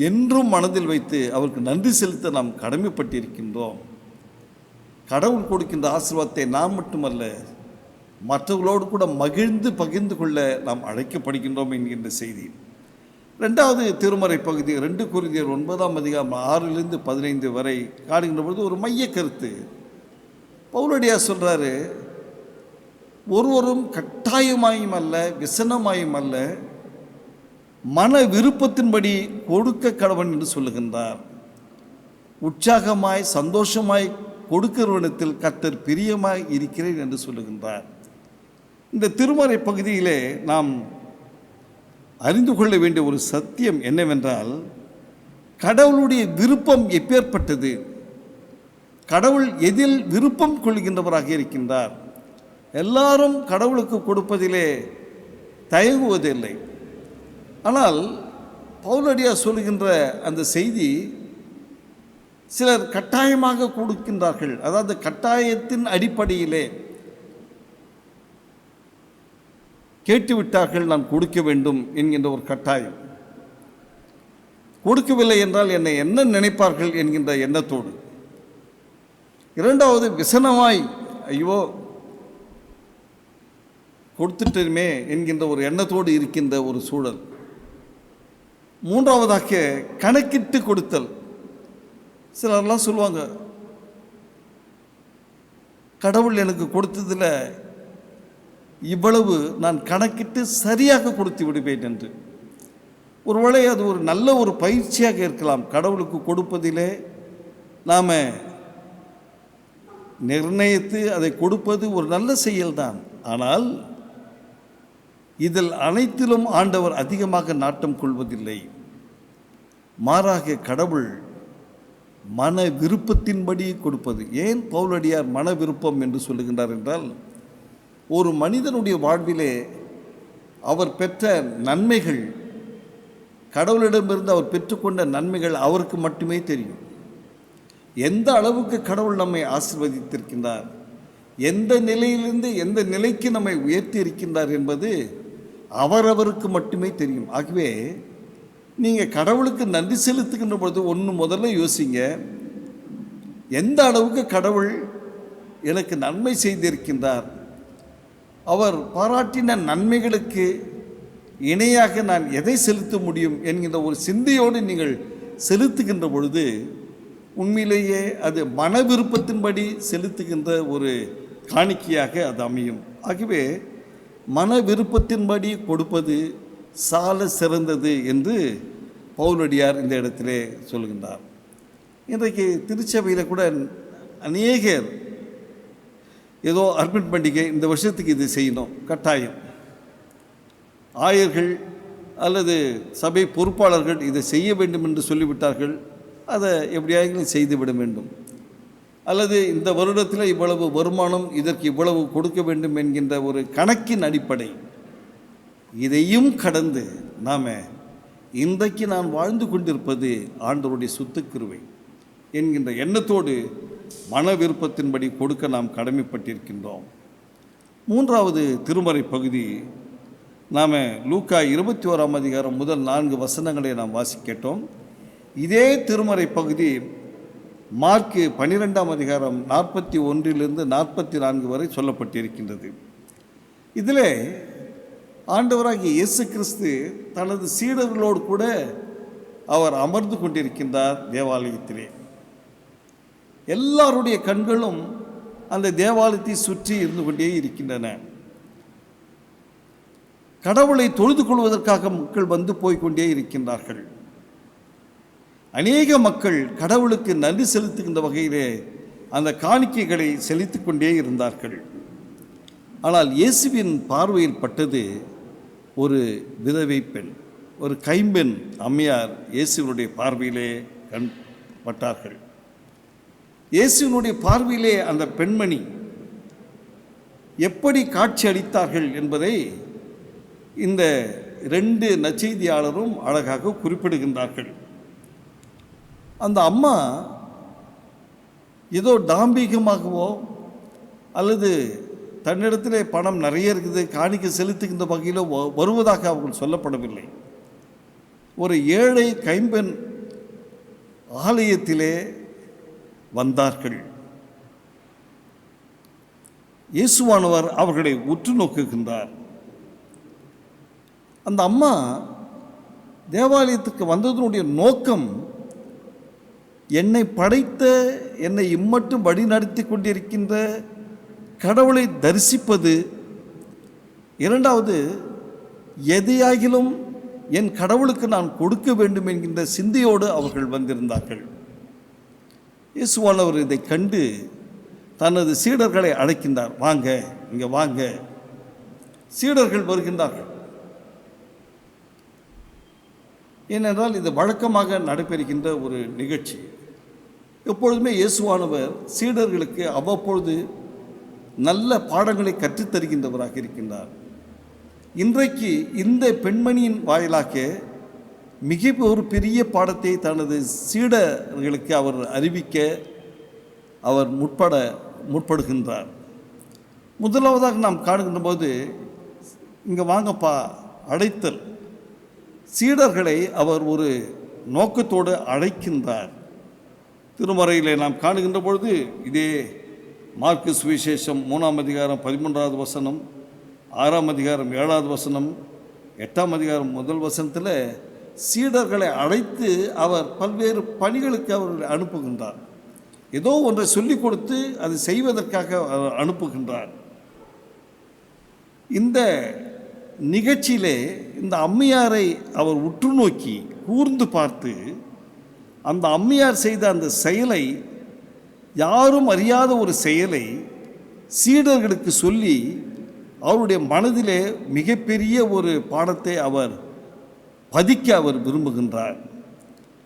என்றும் மனதில் வைத்து அவருக்கு நன்றி செலுத்த நாம் கடமைப்பட்டிருக்கின்றோம். கடவுள் கொடுக்கின்ற ஆசீர்வாதத்தை நாம் மட்டுமல்ல மற்றவர்களோடு கூட மகிழ்ந்து பகிர்ந்து கொள்ள நாம் அழைக்கப்படுகின்றோம் என்கின்ற செய்தி. 2வது திருமறை பகுதி 2 கொரிந்தியர் 9ஆம் அதிகாரம் 6-15 வரை காணுகின்ற பொழுது ஒரு மைய கருத்து பவுலடியார் சொல்கிறாரு, ஒருவரும் கட்டாயமாயும் அல்ல விசனமாயும் அல்ல மன விருப்பத்தின்படி கொடுக்க கடவன் என்று சொல்லுகின்றார். உற்சாகமாய் சந்தோஷமாய் கொடுக்கிறவனிடத்தில் கர்த்தர் பிரியமாய் இருக்கிறேன் என்று சொல்லுகின்றார். இந்த திருமறை பகுதியிலே நாம் அறிந்து கொள்ள வேண்டிய ஒரு சத்தியம் என்னவென்றால், கடவுளுடைய விருப்பம் எப்பேற்பட்டது, கடவுள் எதில் விருப்பம் கொள்கின்றவராக இருக்கின்றார். எல்லாரும் கடவுளுக்கு கொடுப்பதிலே தயங்குவதில்லை. ஆனால் பவுலடியார் சொல்லுகின்ற அந்த செய்தி, சிலர் கட்டாயமாக கொடுக்கின்றார்கள். அதாவது கட்டாயத்தின் அடிப்படையிலே கேட்டுவிட்டார்கள், நான் கொடுக்க வேண்டும் என்கின்ற ஒரு கட்டாயம். கொடுக்கவில்லை என்றால் என்னை என்ன நினைப்பார்கள் என்கின்ற எண்ணத்தோடு. 2வது விசனமாய், ஐயோ கொடுத்துட்டோமே என்கின்ற ஒரு எண்ணத்தோடு இருக்கின்ற ஒரு சூழல். 3வதாக கணக்கிட்டு கொடுத்தல். சிலர்லாம் சொல்லுவாங்க, கடவுள் எனக்கு கொடுத்ததில் இவ்வளவு நான் கணக்கிட்டு சரியாக கொடுத்து விடுவேன் என்று. ஒருவேளை அது ஒரு நல்ல ஒரு பயிற்சியாக இருக்கலாம். கடவுளுக்கு கொடுப்பதிலே நாம் நிர்ணயித்து அதை கொடுப்பது ஒரு நல்ல செயல்தான். ஆனால் இதில் அனைத்திலும் ஆண்டவர் அதிகமாக நாட்டம் கொள்வதில்லை. மாறாக கடவுள் மன விருப்பத்தின்படி கொடுப்பது. ஏன் பவுலடியார் மன விருப்பம் என்று சொல்லுகின்றார் என்றால், ஒரு மனிதனுடைய வாழ்விலே அவர் பெற்ற நன்மைகள், கடவுளிடமிருந்து அவர் பெற்றுக்கொண்ட நன்மைகள் அவருக்கு மட்டுமே தெரியும். எந்த அளவுக்கு கடவுள் நம்மை ஆசீர்வதித்திருக்கின்றார், எந்த நிலையிலிருந்து எந்த நிலைக்கு நம்மை உயர்த்தி இருக்கின்றார் என்பது அவரவருக்கு மட்டுமே தெரியும். ஆகவே நீங்கள் கடவுளுக்கு நன்றி செலுத்துகின்ற பொழுது ஒன்று முதல்ல யோசிங்க, எந்த அளவுக்கு கடவுள் எனக்கு நன்மை செய்திருக்கின்றார், அவர் பாராட்டின நன்மைகளுக்கு இணையாக நான் எதை செலுத்த முடியும் என்கின்ற ஒரு சிந்தையோடு நீங்கள் செலுத்துகின்ற பொழுது உண்மையிலேயே அது மன விருப்பத்தின்படி செலுத்துகின்ற ஒரு காணிக்கையாக அது அமையும். ஆகவே மன விருப்பத்தின்படி கொடுப்பது சால சிறந்தது என்று பவுலடியார் இந்த இடத்திலே சொல்கின்றார். இன்றைக்கு திருச்சபையில் கூட அநேகர் ஏதோ அர்ப்பன் பண்டிகை இந்த வருஷத்துக்கு இது செய்யணும் கட்டாயம், ஆயர்கள் அல்லது சபை பொறுப்பாளர்கள் இதை செய்ய வேண்டும் என்று சொல்லிவிட்டார்கள், அதை எப்படியாவது செய்துவிட வேண்டும். அல்லது இந்த வருடத்தில் இவ்வளவு வருமானம், இதற்கு இவ்வளவு கொடுக்க வேண்டும் என்கின்ற ஒரு கணக்கின் அடிப்படை, இதையும் கடந்து நாம் இன்றைக்கு நான் வாழ்ந்து கொண்டிருப்பது ஆண்டவருடைய சுத்தக்கிருபை என்கின்ற எண்ணத்தோடு மன விருப்பத்தின்படி கொடுக்க நாம் கடமைப்பட்டிருக்கின்றோம். மூன்றாவது திருமறை பகுதி நாம் லூக்கா 21ஆம் அதிகாரம் முதல் 4 வசனங்களை நாம் வாசிக்கட்டோம். இதே திருமறை பகுதி மார்க்கு 12ஆம் அதிகாரம் 41லிருந்து 44 வரை சொல்லப்பட்டிருக்கின்றது. இதில் ஆண்டவராகிய இயேசு கிறிஸ்து தனது சீடர்களோடு கூட அவர் அமர்ந்து கொண்டிருக்கின்றார் தேவாலயத்திலே. எல்லாருடைய கண்களும் அந்த தேவாலயத்தை சுற்றி இருந்து கொண்டே இருக்கின்றன. கடவுளை தொழுது கொள்வதற்காக மக்கள் வந்து போய்கொண்டே இருக்கின்றார்கள். அநேக மக்கள் கடவுளுக்கு நன்றி செலுத்துகின்ற வகையிலே அந்த காணிக்கைகளை செலுத்திக் கொண்டே இருந்தார்கள். ஆனால் இயேசுவின் பார்வையில் பட்டது ஒரு விதவை பெண், ஒரு கைம்பெண் அம்மையார் இயேசுவினுடைய பார்வையிலே பட்டார்கள். இயேசுவினுடைய பார்வையிலே அந்த பெண்மணி எப்படி காட்சி அளித்தார்கள் என்பதை இந்த 2 நற்செய்தியாளரும் அழகாக குறிப்பிடுகின்றார்கள். அந்த அம்மா ஏதோ டாம்பிகமாகவோ அல்லது தன்னிடத்திலே பணம் நிறைய இருக்குது காணிக்கை செலுத்துகின்ற வகையிலோ வருவதாக அவர்கள் சொல்லப்படவில்லை. ஒரு ஏழை கைம்பெண் ஆலயத்திலே வந்தார்கள். இயேசுவானவர் அவர்களை உற்று நோக்குகின்றார். அந்த அம்மா தேவாலயத்துக்கு வந்ததனுடைய நோக்கம் என்னை படைத்த, என்னை இம்மட்டும் வழி நடத்தி கொண்டிருக்கின்ற கடவுளை தரிசிப்பது, இரண்டாவது எதையாகிலும் என் கடவுளுக்கு நான் கொடுக்க வேண்டும் என்கின்ற சிந்தையோடு அவர்கள் வந்திருந்தார்கள். இயேசுவானவர் இதை கண்டு தனது சீடர்களை அழைக்கின்றார். வாங்க, இங்கே வாங்க. சீடர்கள் வருகின்றார்கள். ஏனென்றால் இது வழக்கமாக நடைபெறுகின்ற ஒரு நிகழ்ச்சி. எப்பொழுதுமே இயேசுவானவர் சீடர்களுக்கு அவ்வப்பொழுது நல்ல பாடங்களை கற்றுத்தருகின்றவராக இருக்கின்றார். இன்றைக்கு இந்த பெண்மணியின் வாயிலாக மிக ஒரு பெரிய பாடத்தை தனது சீடர்களுக்கு அவர் அறிவிக்க அவர் முற்படுகின்றார். முதலாவதாக நாம் காணுகின்ற போது, இங்கே வாங்கப்பா, அழைத்தல். சீடர்களை அவர் ஒரு நோக்கத்தோடு அழைக்கின்றார். திருமறையிலே நாம் காணுகின்ற பொழுது இதே மார்க்கு சுவிசேஷம் 3ஆம் அதிகாரம் 13வது வசனம், 6ஆம் அதிகாரம் 7வது வசனம், 8ஆம் அதிகாரம் 1 வசனத்தில் சீடர்களை அழைத்து அவர் பல்வேறு பணிகளுக்கு அவர்களை அனுப்புகின்றார். ஏதோ ஒன்றை சொல்லிக் கொடுத்து அதை செய்வதற்காக அவர் அனுப்புகின்றார். இந்த நிகழ்ச்சியிலே இந்த அம்மையாரை அவர் உற்று நோக்கி கூர்ந்து பார்த்து அந்த அம்மையார் செய்த அந்த செயலை, யாரும் அறியாத ஒரு செயலை சீடர்களுக்கு சொல்லி அவருடைய மனதிலே மிகப்பெரிய ஒரு பாடத்தை அவர் பதிக்க அவர் விரும்புகின்றார்.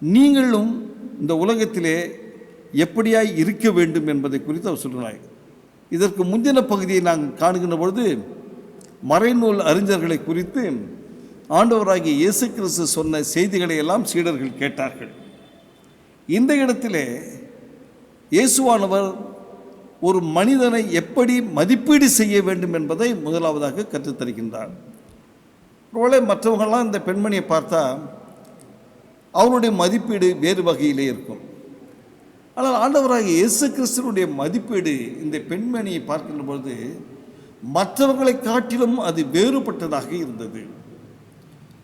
நீங்களும் இந்த உலகத்திலே எப்படியாய் இருக்க வேண்டும் என்பதை குறித்து அவர் சொல்கிறார். இதற்கு முந்தின பகுதியை நாங்கள் காணுகின்ற பொழுது மறைநூல் அறிஞர்களை குறித்து ஆண்டவராகிய இயேசு கிறிஸ்து சொன்ன செய்திகளை எல்லாம் சீடர்கள் கேட்டார்கள். இந்த இடத்திலே இயேசுவானவர் ஒரு மனிதனை எப்படி மதிப்பீடு செய்ய வேண்டும் என்பதை முதலாவதாக கற்றுத்தருகின்றார். ஒருவேளை மற்றவங்களாம் இந்த பெண்மணியை பார்த்தா அவருடைய மதிப்பீடு வேறு வகையிலே இருக்கும். ஆனால் ஆண்டவராகிய இயேசு கிறிஸ்துவினுடைய மதிப்பீடு இந்த பெண்மணியை பார்க்கின்ற பொழுது மற்றவர்களை காட்டிலும் அது வேறுபட்டதாக இருந்தது.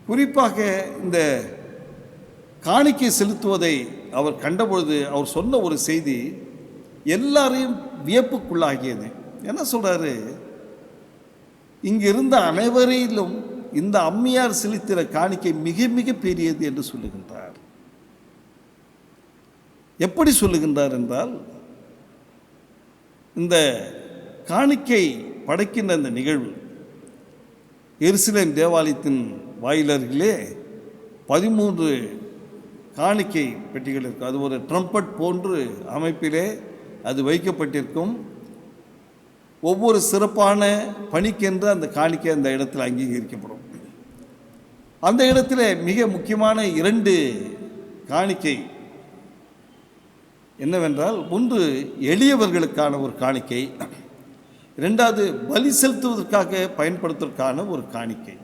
குறிப்பாக இந்த காணிக்கை செலுத்துவதை அவர் கண்டபொழுது அவர் சொன்ன ஒரு செய்தி எல்லாரையும் வியப்புக்குள்ளாகியது. என்ன சொல்கிறாரு? இங்கு இருந்த அனைவரிலும் இந்த அம்மையார் செலுத்தின காணிக்கை மிக மிக பெரியது என்று சொல்லுகின்றார். எப்படி சொல்லுகின்றார் என்றால், இந்த காணிக்கை படைக்கின்ற இந்த நிகழ்வு எருசலேம் தேவாலயத்தின் வாயிலருகிலே 13 காணிக்கை பெட்டிகள் இருக்குது. அது ஒரு ட்ரம்பட் போன்று அமைப்பிலே அது வைக்கப்பட்டிருக்கும். ஒவ்வொரு சிறப்பான பணிக்கென்று அந்த காணிக்கை அந்த இடத்தில் அங்கீகரிக்கப்படும். அந்த இடத்துல மிக முக்கியமான 2 காணிக்கை என்னவென்றால், ஒன்று எளியவர்களுக்கான ஒரு காணிக்கை, 2வது பலி செலுத்துவதற்காக பயன்படுத்துவதற்கான ஒரு காணிக்கை.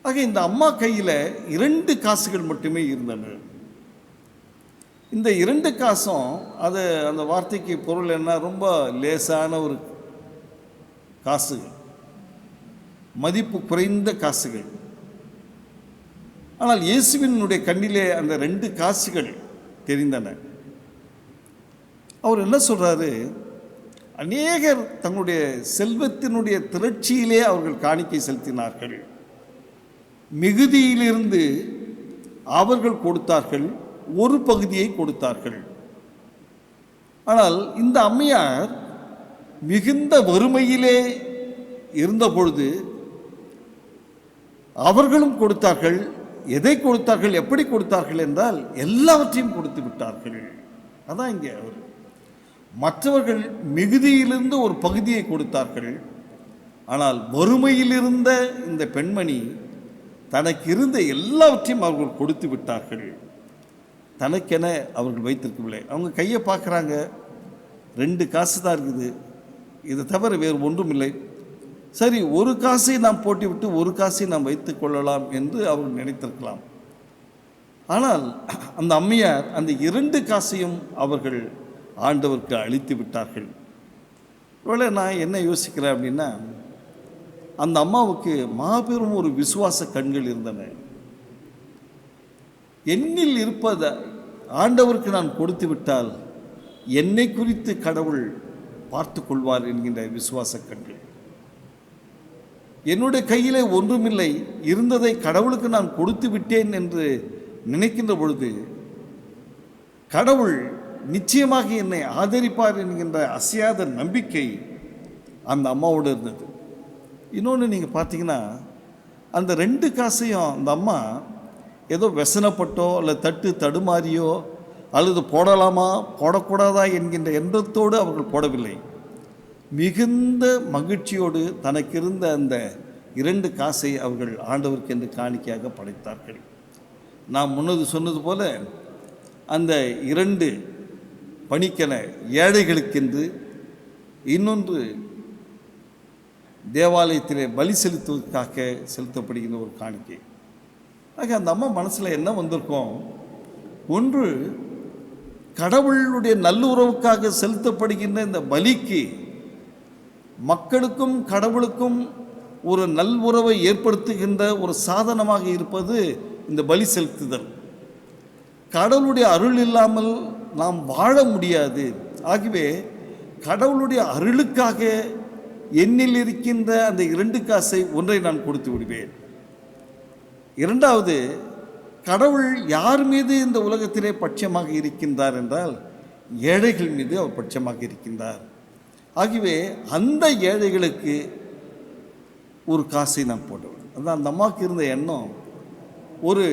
ஆக இந்த அம்மா கையில் 2 காசுகள் மட்டுமே இருந்தன. இந்த 2 காசும் அந்த வார்த்தைக்கு பொருள் என்ன, ரொம்ப லேசான ஒரு காசுகள், மதிப்பு குறைந்த காசுகள். ஆனால் இயேசுவினுடைய கண்ணிலே அந்த 2 காசுகள் தெரிந்தன. அவர் என்ன சொல்றாரு, அநேகர் தங்களுடைய செல்வத்தினுடைய திரட்சியிலே அவர்கள் காணிக்கை செலுத்தினார்கள், மிகுதியிலிருந்து அவர்கள் கொடுத்தார்கள், ஒரு பகுதியை கொடுத்தார்கள். ஆனால் இந்த அம்மையார் மிகுந்த வறுமையிலே இருந்த பொழுது அவர்களும் கொடுத்தார்கள். எதை கொடுத்தார்கள், எப்படி கொடுத்தார்கள் என்றால் எல்லாவற்றையும் கொடுத்து விட்டார்கள். அதான் இங்கே அவர், மற்றவர்கள் மிகுதியிலிருந்து ஒரு பகுதியை கொடுத்தார்கள். ஆனால் வறுமையிலிருந்த இந்த பெண்மணி தனக்கு இருந்த எல்லாவற்றையும் அவர்கள் கொடுத்து விட்டார்கள். தனக்கென அவர்கள் வைத்திருக்கவில்லை. அவங்க கையை பார்க்குறாங்க, 2 காசு தான் இருக்குது, இதை தவிர வேறு ஒன்றும் இல்லை. சரி, ஒரு காசை நாம் போட்டுவிட்டு ஒரு காசை நாம் வைத்து கொள்ளலாம் என்று அவர்கள் நினைத்திருக்கலாம். ஆனால் அந்த அம்மையார் அந்த 2 காசையும் அவர்கள் ஆண்டவருக்கு அளித்து விட்டார்கள். ஒருவேளை நான் என்ன யோசிக்கிறேன் அப்படின்னா, அந்த அம்மாவுக்கு மாபெரும் ஒரு விசுவாச கண்கள் இருந்தன. என்னில் இருப்பதை ஆண்டவருக்கு நான் கொடுத்து விட்டால் என்னை குறித்து கடவுள் பார்த்து கொள்வார் என்கின்ற விசுவாச கண்கள். என்னுடைய கையிலே ஒன்றுமில்லை, இருந்ததை கடவுளுக்கு நான் கொடுத்து விட்டேன் என்று நினைக்கின்ற பொழுது கடவுள் நிச்சயமாக என்னை ஆதரிப்பார் என்கின்ற அசையாத நம்பிக்கை அந்த அம்மாவோடு இருந்தது. இன்னொன்று நீங்கள் பார்த்தீங்கன்னா, அந்த 2 காசையும் அந்த அம்மா ஏதோ व्यसனப்பட்டோ அல்லது தட்டு தடுமாறியோ அல்லது போடலாமா போடக்கூடாதா என்கின்ற எண்ணத்தோடு அவர்கள் போடவில்லை. மிகுந்த மகிழ்ச்சியோடு தனக்கு இருந்த அந்த 2 காசை அவர்கள் ஆண்டவருக்கு என்று காணிக்கையாக படைத்தார்கள். நாம் முன்னது சொன்னது போல அந்த 2 பணிக்கென ஏழைகளுக்கென்று, இன்னொன்று தேவாலயத்திலே பலி செலுத்துவதற்காக செலுத்தப்படுகின்ற ஒரு காணிக்கை. ஆக அந்த அம்மா மனசில் என்ன வந்திருக்கோம், ஒன்று கடவுளுடைய நல்லுறவுக்காக செலுத்தப்படுகின்ற இந்த பலிக்கு மக்களுக்கும் கடவுளுக்கும் ஒரு நல்வுறவை ஏற்படுத்துகின்ற ஒரு சாதனமாக இருப்பது இந்த பலி செலுத்துதல். கடவுளுடைய அருள் இல்லாமல் நாம் வாழ முடியாது. ஆகவே கடவுளுடைய அருளுக்காக என்னில் இருக்கின்ற அந்த 2 காசை ஒன்றை நான் கொடுத்து விடுவேன். 2வது, கடவுள் யார் மீது இந்த உலகத்திலே பட்சமாக இருக்கின்றார் என்றால் ஏழைகள் மீது அவர் பட்சமாக இருக்கின்றார். ஆகவே அந்த ஏழைகளுக்கு ஒரு காசை நான் போடுவேன். அதுதான் அந்த அம்மாவுக்கு இருந்த எண்ணம். ஒரு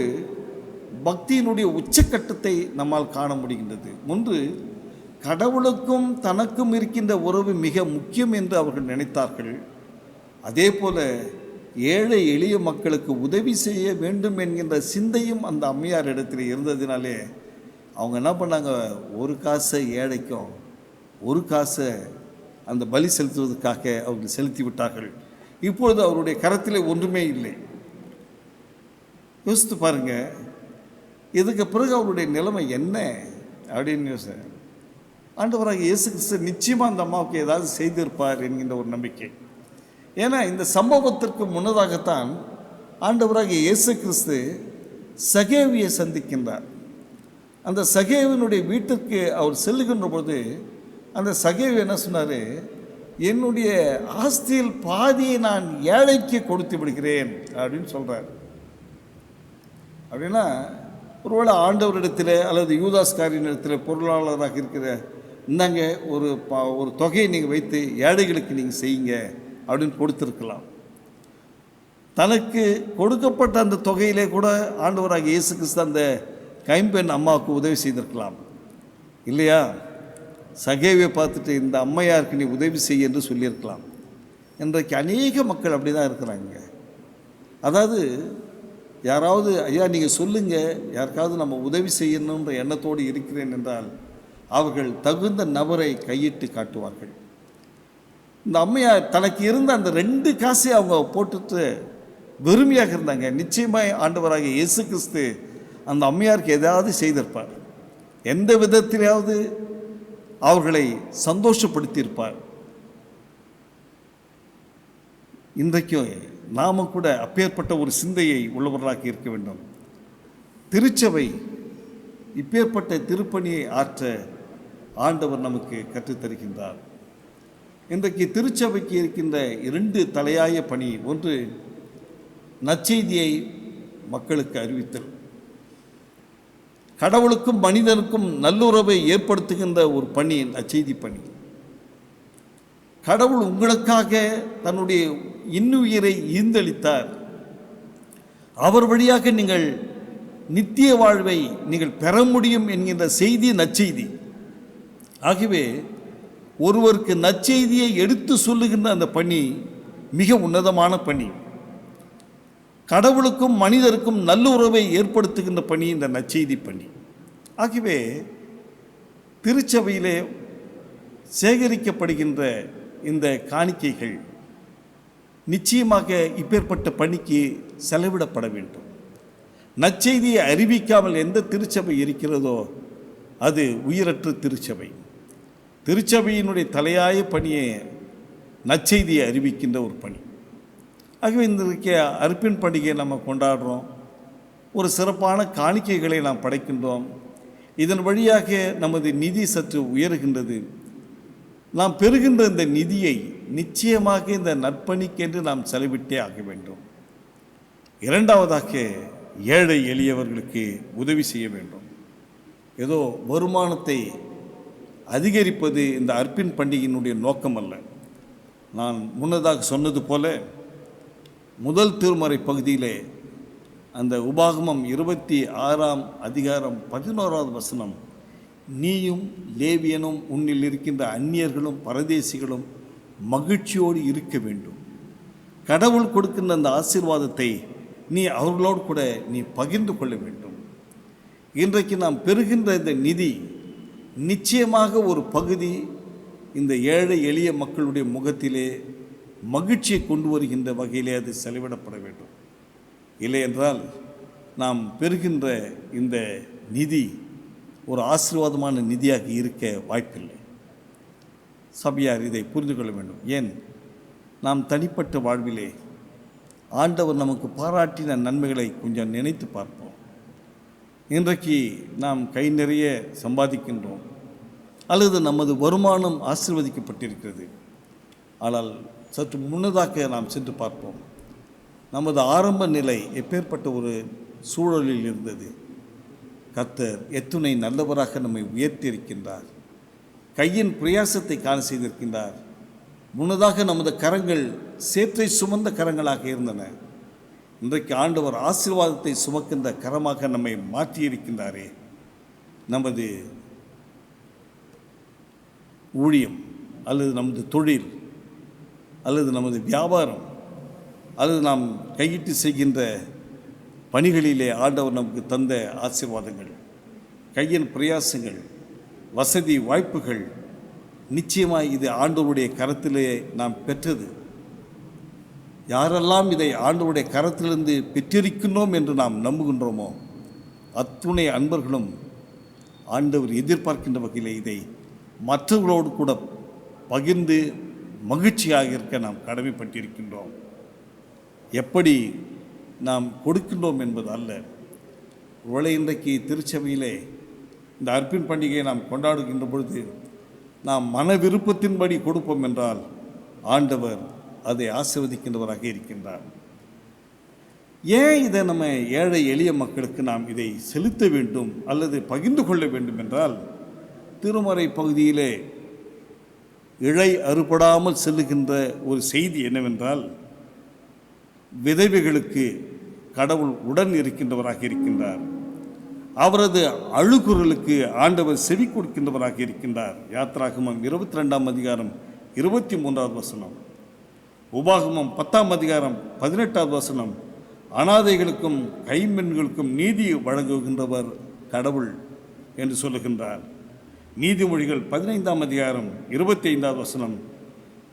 பக்தியினுடைய உச்சக்கட்டத்தை நம்மால் காண முடிகின்றது. ஒன்று, கடவுளுக்கும் தனக்கும் இருக்கின்ற உறவு மிக முக்கியம் என்று அவர்கள் நினைத்தார்கள். அதே போல ஏழை எளிய மக்களுக்கு உதவி செய்ய வேண்டும் என்கின்ற சிந்தையும் அந்த அம்மையார் இடத்தில் இருந்ததினாலே அவங்க என்ன பண்ணாங்க, ஒரு காசை ஏழைக்கும் ஒரு காசை அந்த பலி செலுத்துவதற்காக அவர்கள் செலுத்தி விட்டார்கள். இப்பொழுது அவருடைய கரத்தில் ஒன்றுமே இல்லை. யோசித்து பாருங்க, இதுக்கு பிறகு அவருடைய நிலைமை என்ன அப்படின்னு யோசி. ஆண்டவராக இயேசு கிறிஸ்து நிச்சயமாக அந்த அம்மாவுக்கு ஏதாவது செய்திருப்பார் என்கின்ற ஒரு நம்பிக்கை. ஏன்னா இந்த சம்பவத்திற்கு முன்னதாகத்தான் ஆண்டவராக இயேசு கிறிஸ்து சகேவியை சந்திக்கின்றார். அந்த சகேவினுடைய வீட்டுக்கு அவர் செல்லுகின்ற பொழுது அந்த சகேவி என்ன சொன்னார், என்னுடைய ஆஸ்தியில் பாதியை நான் ஏழைக்கு கொடுத்து விடுகிறேன் அப்படின்னு சொல்கிறார். அப்படின்னா ஒருவேளை ஆண்டவரிடத்தில் அல்லது யூதாஸ்காரியினிடத்தில் பொருளாளராக இருக்கிற இந்தாங்க ஒரு தொகையை நீங்கள் வைத்து ஏழைகளுக்கு நீங்கள் செய்யுங்க அப்படின்னு கொடுத்துருக்கலாம். தனக்கு கொடுக்கப்பட்ட அந்த தொகையிலே கூட ஆண்டவராக இயேசு கிறிஸ்து அந்த கைம்பெண் அம்மாவுக்கு உதவி செய்திருக்கலாம் இல்லையா? சகேவை பார்த்துட்டு இந்த அம்மையாருக்கு நீ உதவி செய்ய என்று சொல்லியிருக்கலாம். இன்றைக்கு அநேக மக்கள் அப்படி தான் இருக்கிறாங்க. அதாவது யாராவது ஐயா நீங்கள் சொல்லுங்கள், யாருக்காவது நம்ம உதவி செய்யணுன்ற எண்ணத்தோடு இருக்கிறேன் என்றால் அவர்கள் தகுந்த நபரை கையிட்டு காட்டுவார்கள். இந்த அம்மையார் தனக்கு இருந்த அந்த 2 காசை அவங்க போட்டுட்டு வெறுமையாக இருந்தாங்க. நிச்சயமாக ஆண்டவராகிய இயேசு கிறிஸ்து அந்த அம்மையாருக்கு ஏதாவது செய்திருப்பார், எந்த விதத்திலாவது அவர்களை சந்தோஷப்படுத்தியிருப்பார். இன்றைக்கும் நாம் கூட அப்பேற்பட்ட ஒரு சிந்தையை உள்ளவர்களாக இருக்க வேண்டும். திருச்சபை இப்பேற்பட்ட திருப்பணியை ஆற்ற ஆண்டவர் நமக்கு கற்றுத்தருகின்றார். இன்றைக்கு திருச்சபைக்கு இருக்கின்ற 2 தலையாய பணி. ஒன்று, நற்செய்தியை மக்களுக்கு அறிவித்தல். கடவுளுக்கும் மனிதனுக்கும் நல்லுறவை ஏற்படுத்துகின்ற ஒரு பணி நற்செய்தி பணி. கடவுள் உங்களுக்காக தன்னுடைய இன்னுயிரை ஈந்தளித்தார். அவர் வழியாக நீங்கள் நித்திய வாழ்வை நீங்கள் பெற முடியும் என்கின்ற செய்தி நற்செய்தி. ஆகவே ஒருவருக்கு நற்செய்தியை எடுத்து சொல்லுகின்ற அந்த பணி மிக உன்னதமான பணி. கடவுளுக்கும் மனிதருக்கும் நல்லுறவை ஏற்படுத்துகின்ற பணி இந்த நற்செய்தி பணி. ஆகவே திருச்சபையிலே சேகரிக்கப்படுகின்ற இந்த காணிக்கைகள் நிச்சயமாக இப்பேற்பட்ட பணிக்கு செலவிடப்பட வேண்டும். நற்செய்தியை அறிவிக்காமல் எந்த திருச்சபை இருக்கிறதோ அது உயிரற்ற திருச்சபை. திருச்சபையினுடைய தலையாய பணியை நற்செய்தியை அறிவிக்கின்ற ஒரு பணி. ஆகவே இன்றைக்கு அர்ப்பின் பண்டிகையை நம்ம கொண்டாடுறோம். ஒரு சிறப்பான காணிக்கைகளை நாம் படைக்கின்றோம். இதன் வழியாக நமது நிதி சற்று உயர்கின்றது. நாம் பெறுகின்ற இந்த நிதியை நிச்சயமாக இந்த நற்பணிக்கென்று நாம் செலவிட்டே ஆக வேண்டும். இரண்டாவதாக, ஏழை எளியவர்களுக்கு உதவி செய்ய வேண்டும். ஏதோ வருமானத்தை அதிகரிப்பது இந்த அர்ப்பின் பண்டிகையினுடைய நோக்கம் அல்ல. நான் முன்னதாக சொன்னது போல முதல் திருமறை பகுதியிலே அந்த உபாகமம் 26ஆம் அதிகாரம் 11வது வசனம், நீயும் லேவியனும் உன்னில் இருக்கின்ற அந்நியர்களும் பரதேசிகளும் மகிழ்ச்சியோடு இருக்க வேண்டும். கடவுள் கொடுக்கின்ற அந்த ஆசீர்வாதத்தை நீ அவர்களோடு கூட நீ பகிர்ந்து கொள்ள வேண்டும். இன்றைக்கு நாம் பெறுகின்ற இந்த நிதி நிச்சயமாக ஒரு பகுதி இந்த ஏழை எளிய மக்களுடைய முகத்திலே மகிழ்ச்சியை கொண்டு வருகின்ற வகையிலே அது செலவிடப்பட வேண்டும். இல்லை என்றால் நாம் பெறுகின்ற இந்த நிதி ஒரு ஆசீர்வாதமான நிதியாக இருக்க வாய்ப்பில்லை. சபையார் இதை புரிந்து கொள்ள வேண்டும். ஏன், நாம் தனிப்பட்ட வாழ்விலே ஆண்டவர் நமக்கு பாராட்டின நன்மைகளை கொஞ்சம் நினைத்து பார்ப்போம். இன்றைக்கு நாம் கை நிறைய சம்பாதிக்கின்றோம், அல்லது நமது வருமானம் ஆசீர்வதிக்கப்பட்டிருக்கிறது. ஆனால் சற்று முன்னதாக நாம் சென்று பார்ப்போம், நமது ஆரம்ப நிலை எப்பேற்பட்ட ஒரு சூழலில் இருந்தது. கர்த்தர் எத்துணை நல்லவராக நம்மை உயர்த்தியிருக்கின்றார். கையின் பிரயாசத்தை காண செய்திருக்கின்றார். முன்னதாக நமது கரங்கள் சேற்றை சுமந்த கரங்களாக இருந்தன. இன்றைக்கு ஆண்டவர் ஆசீர்வாதத்தை சுமக்கின்ற கரமாக நம்மை மாற்றியிருக்கின்றாரே. நமது ஊழியம் அல்லது நமது தொழில் அல்லது நமது வியாபாரம் அல்லது நாம் கையிட்டு செய்கின்ற பணிகளிலே ஆண்டவர் நமக்கு தந்த ஆசீர்வாதங்கள், கையின் பிரயாசங்கள், வசதி வாய்ப்புகள், நிச்சயமாக இது ஆண்டவருடைய கரத்திலே நாம் பெற்றது. யாரெல்லாம் இதை ஆண்டவருடைய கரத்திலிருந்து பெற்றிருக்கின்றோம் என்று நாம் நம்புகின்றோமோ அத்துணை அன்பர்களும் ஆண்டவர் எதிர்பார்க்கின்ற வகையில் இதை மற்றவர்களோடு கூட பகிர்ந்து மகிழ்ச்சியாக இருக்க நாம் கடமைப்பட்டிருக்கின்றோம். எப்படி நாம் கொடுக்கின்றோம் என்பது அல்ல. ஒருவேளை இன்றைக்கு திருச்சபையிலே இந்த அர்ப்பின் பண்டிகையை நாம் கொண்டாடுகின்ற பொழுது நாம் மன விருப்பத்தின்படி கொடுப்போம் என்றால் ஆண்டவர் அதை ஆசீர்வதிக்கின்றவராக இருக்கின்றார். ஏன் இதை நம்ம ஏழை எளிய மக்களுக்கு நாம் இதை செலுத்த வேண்டும் அல்லது பகிர்ந்து கொள்ள வேண்டும் என்றால், திருமறை பகுதியிலே இழை அறுபடாமல் செல்லுகின்ற ஒரு செய்தி என்னவென்றால், விதவைகளுக்கு கடவுள் உடன் இருக்கின்றவராக இருக்கின்றார். அவரது அழுகுரலுக்கு ஆண்டவர் செவி கொடுக்கின்றவராக இருக்கின்றார். யாத்ராகமம் 22ஆம் அதிகாரம் 23வது வசனம். உபாகமம் 10ஆம் அதிகாரம் 18வது வசனம். அனாதைகளுக்கும் கைம்பெண்களுக்கும் நீதி வழங்குகின்றவர் கடவுள் என்று சொல்லுகின்றார். நீதிமொழிகள் 15ஆம் அதிகாரம் 25வது வசனம்.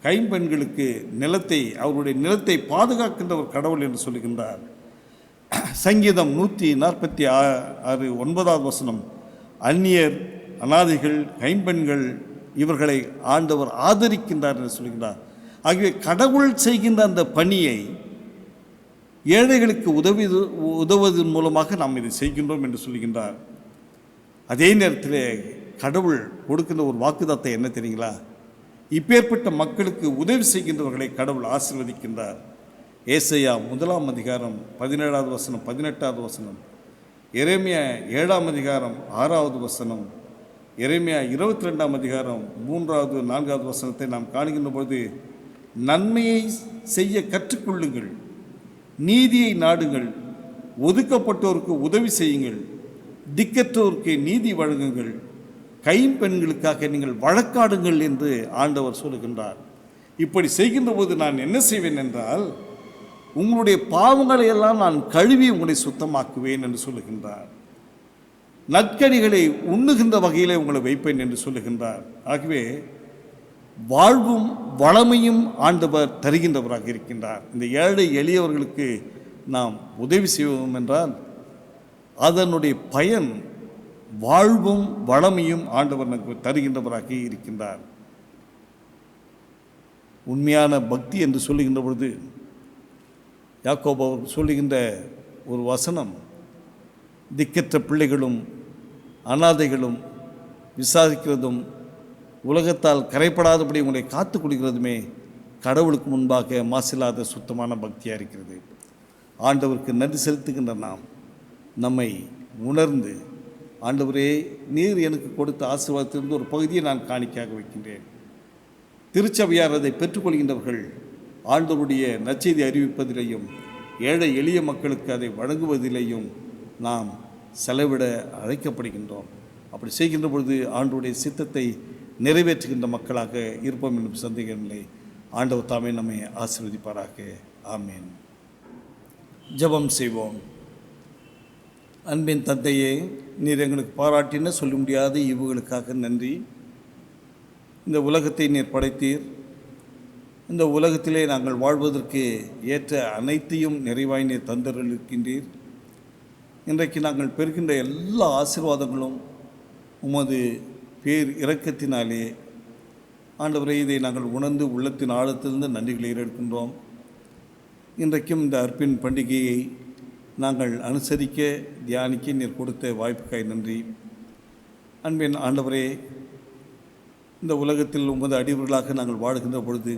கைம்பெண்களுக்கு அவருடைய நிலத்தை பாதுகாக்கின்றவர் கடவுள் என்று சொல்லுகின்றார். சங்கீதம் 146 9வது வசனம். அந்நியர், அனாதைகள், கைம்பெண்கள் இவர்களை ஆண்டவர் ஆதரிக்கின்றார் என்று சொல்லுகின்றார். ஆகவே கடவுள் செய்கின்ற அந்த பணியை ஏழைகளுக்கு உதவுவதன் மூலமாக நாம் இதை செய்கின்றோம் என்று சொல்லுகின்றார். அதே நேரத்தில் கடவுள் கொடுக்கின்ற ஒரு வாக்குத்தத்தம் என்ன தெரியுங்களா? இப்பேற்பட்ட மக்களுக்கு உதவி செய்கின்றவர்களை கடவுள் ஆசீர்வதிக்கின்றார். ஏசாயா 1ஆம் அதிகாரம் 17வது வசனம் 18வது வசனம். எரேமியா 7ஆம் அதிகாரம் 6வது வசனம். எரேமியா 22ஆம் அதிகாரம் 3வது 4வது வசனத்தை நாம் காணுகின்ற பொழுது, நன்மையை செய்ய கற்றுக்கொள்ளுங்கள், நீதியை நாடுங்கள், ஒதுக்கப்பட்டோருக்கு உதவி செய்யுங்கள், திக்கற்றோருக்கு நீதி வழங்குங்கள், கைம்பெண்களுக்காக நீங்கள் வழக்காடுங்கள் என்று ஆண்டவர் சொல்லுகின்றார். இப்படி செய்கின்ற போது நான் என்ன செய்வேன் என்றால், உங்களுடைய பாவங்களை எல்லாம் நான் கழுவி உங்களை சுத்தமாக்குவேன் என்று சொல்லுகின்றார். நற்கனிகளை உண்ணுகின்ற வகையிலே உங்களை வைப்பேன் என்று சொல்லுகின்றார். ஆகவே வாழ்வும் வளமையும் ஆண்டவர் தருகின்றவராக இருக்கின்றார். இந்த ஏழை எளியவர்களுக்கு நாம் உதவி செய்வோம் என்றால் அதனுடைய பயன் வாழ்வும் வளமையும் ஆண்டவர் நமக்கு தருகின்றவராக இருக்கின்றார். உண்மையான பக்தி என்று சொல்லுகின்ற பொழுது யாக்கோபு அவர் சொல்லுகின்ற ஒரு வசனம், திக்கற்ற பிள்ளைகளும் அனாதைகளும் விசாரிக்கிறதும் உலகத்தால் கரைப்படாதபடி உங்களை காத்து கொள்கிறதுமே கடவுளுக்கு முன்பாக மாசில்லாத சுத்தமான பக்தியாக இருக்கிறது. ஆண்டவருக்கு நன்றி செலுத்துகின்ற நாம் நம்மை உணர்ந்து, ஆண்டவரே நீர் எனக்கு கொடுத்த ஆசீர்வாதத்திலிருந்து ஒரு பகுதியை நான் காணிக்கையாக வைக்கின்றேன். திருச்சபையார் அதை பெற்றுக்கொள்கின்றவர்கள் ஆண்டவருடைய நற்செய்தி அறிவிப்பதிலேயும் ஏழை எளிய மக்களுக்கு அதை வழங்குவதிலேயும் நாம் செலவிட அழைக்கப்படுகின்றோம். அப்படி செய்கின்ற பொழுது ஆண்டவருடைய சித்தத்தை நிறைவேற்றுகின்ற மக்களாக இருப்போம் என்னும் சந்தேகமில்லை. ஆண்டவர் தாமே நம்மை ஆசீர்வதிப்பாராக. ஆமேன். ஜெபம் செய்வோம். அன்பின் தந்தையே, நீர் எங்களுக்கு பாராட்டின சொல்ல முடியாத ஈவுகளுக்காக நன்றி. இந்த உலகத்தை நீர் படைத்தீர். இந்த உலகத்திலே நாங்கள் வாழ்வதற்கு ஏற்ற அனைத்தையும் நிறைவாய் நீர் தந்தருளிருக்கின்றீர். இன்றைக்கு நாங்கள் பெறுகின்ற எல்லா ஆசீர்வாதங்களும் உமது பேர் இரக்கத்தினாலே ஆண்டவரே, இதை நாங்கள் உணர்ந்து உள்ளத்தின் ஆழத்திலிருந்து நன்றிகளை ஏறெடுக்கின்றோம். இன்றைக்கும் இந்த அர்ப்பின் பண்டிகையை நாங்கள் அனுசரிக்க தியானிக்க நீர் கொடுத்த வாய்ப்புக்காய் நன்றி. அன்பின் ஆண்டவரே, இந்த உலகத்தில் உமது அடிவர்களாக நாங்கள் வாழுகின்ற பொழுது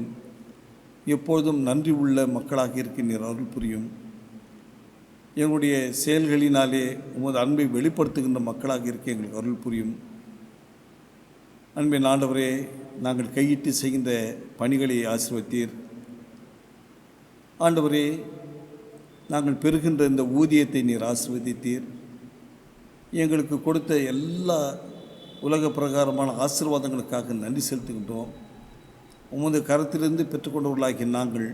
எப்பொழுதும் நன்றி உள்ள மக்களாக இருக்க நீர் அருள் புரியும். எங்களுடைய செயல்களினாலே உமது அன்பை வெளிப்படுத்துகின்ற மக்களாக இருக்க எங்களுக்கு அருள் புரியும். அன்பின் ஆண்டவரே, நாங்கள் கையிட்டு செய்கின்ற பணிகளை ஆசீர்வதித்தீர். ஆண்டவரே, நாங்கள் பெறுகின்ற இந்த ஊதியத்தை நீர் ஆசீர்வதித்தீர். எங்களுக்கு கொடுத்த எல்லா உலக பிரகாரமான ஆசீர்வாதங்களுக்காக நன்றி செலுத்துகின்றோம். உமது கரத்திலிருந்து பெற்றுக்கொண்டவர்களாகிய நாங்கள்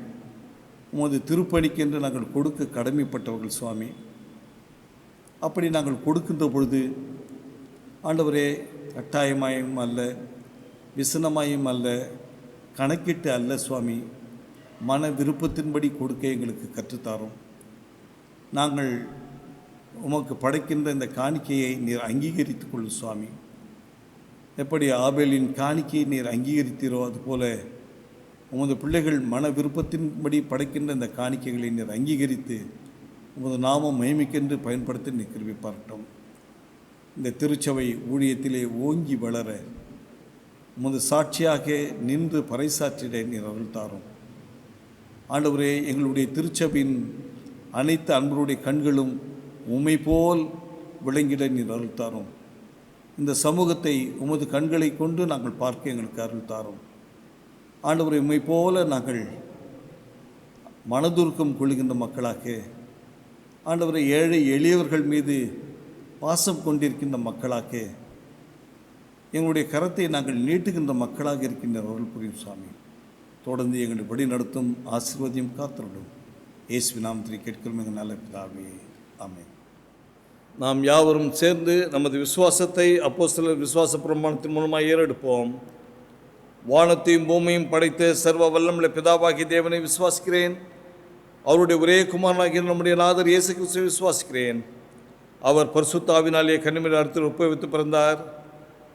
உமது திருப்பணிக்கென்று நாங்கள் கொடுக்க கடமைப்பட்டவர்கள் சுவாமி. அப்படி நாங்கள் கொடுக்கின்ற பொழுது ஆண்டவரே, கட்டாயமாயும் அல்ல, விசனமாயும் அல்ல, கணக்கிட்டு அல்ல சுவாமி, மன விருப்பத்தின்படி கொடுக்க எங்களுக்கு கற்றுத்தாரோம். நாங்கள் உமக்கு படைக்கின்ற இந்த காணிக்கையை நீர் அங்கீகரித்து கொள்ளும் சுவாமி. எப்படி ஆபேலின் காணிக்கையை நீர் அங்கீகரித்தீரோ அதுபோல உமது பிள்ளைகள் மன விருப்பத்தின்படி படைக்கின்ற இந்த காணிக்கைகளை நீர் அங்கீகரித்து உமது நாமம் மகிமைக்கென்று பயன்படுத்த நீர் கிருபை பாராட்டும். இந்த திருச்சபை ஊழியத்திலே ஓங்கி வளர உமது சாட்சியாக நின்று பறைசாற்றிட நீர் அருள் தாரும். ஆண்டவரே, எங்களுடைய திருச்சபையின் அனைத்து அன்பருடைய கண்களும் உம்மை போல் விளங்கிட நீர் அருள் தாரும். இந்த சமூகத்தை உமது கண்களை கொண்டு நாங்கள் பார்க்க எங்களுக்கு அருள் தாரும். ஆண்டவரை உம்மை போல நாங்கள் மனதுருக்கம் கொள்கின்ற மக்களாக, ஆண்டவரை ஏழை எளியவர்கள் மீது பாசம் கொண்டிருக்கின்ற மக்களாக, எங்களுடைய கரத்தை நாங்கள் நீட்டுகின்ற மக்களாக இருக்கின்ற அருள் புரியும் சுவாமி. தொடர்ந்து எங்களை வழி நடத்தும், ஆசீர்வாதம் காத்திருடும். இயேசுவின் நாமத்தில் கேட்கிறோம் எங்கள் நல்ல பிதாவே, ஆமென். நாம் யாவரும் சேர்ந்து நமது விசுவாசத்தை அப்போஸ்தலர் விசுவாச பிரமாணத்தின் மூலமாக ஏறெடுப்போம். வானத்தையும் பூமியையும் படைத்த சர்வ வல்லமுள்ள பிதாவாகிய தேவனை விசுவாசிக்கிறேன். அவருடைய ஒரே குமாரனாகிய நம்முடைய நாதர் இயேசு கிறிஸ்துவை விசுவாசிக்கிறேன். அவர் பரிசுத்த ஆவினாலே கன்னிமரியாத்தில் உட்பவித்து பிறந்தார்.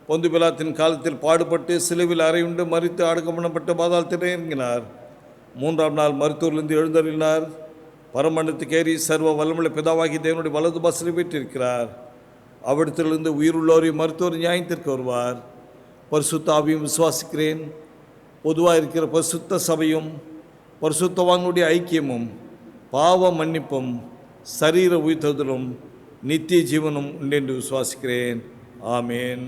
பொந்து பிலாத்தின் காலத்தில் பாடுபட்டு சிலுவில் அறையுண்டு மரித்து அடக்கம் பண்ணப்பட்டு பாதாளத்தில் இறங்கினார். 3ஆம் நாள் மருத்துவரிலிருந்து எழுந்தருளினார். பரமண்டலத்துக்கு ஏறி சர்வ வல்லமுள்ள பிதாவாகிய தேவனுடைய வலது பாசத்தில் வீற்றிருக்கிறார். அவ்விடத்திலிருந்து உயிருள்ளோரையும் மருத்துவர் நியாயத்திற்கு வருவார். பரிசுத்த ஆவியும் விசுவாசிக்கிறேன். பொதுவாக இருக்கிற பரிசுத்த சபையும் பரிசுத்தவான்களுடைய ஐக்கியமும் பாவ மன்னிப்பும் சரீர உயிர்த்தெழுதலும் நித்திய ஜீவனும் உண்டென்று விசுவாசிக்கிறேன். ஆமேன்.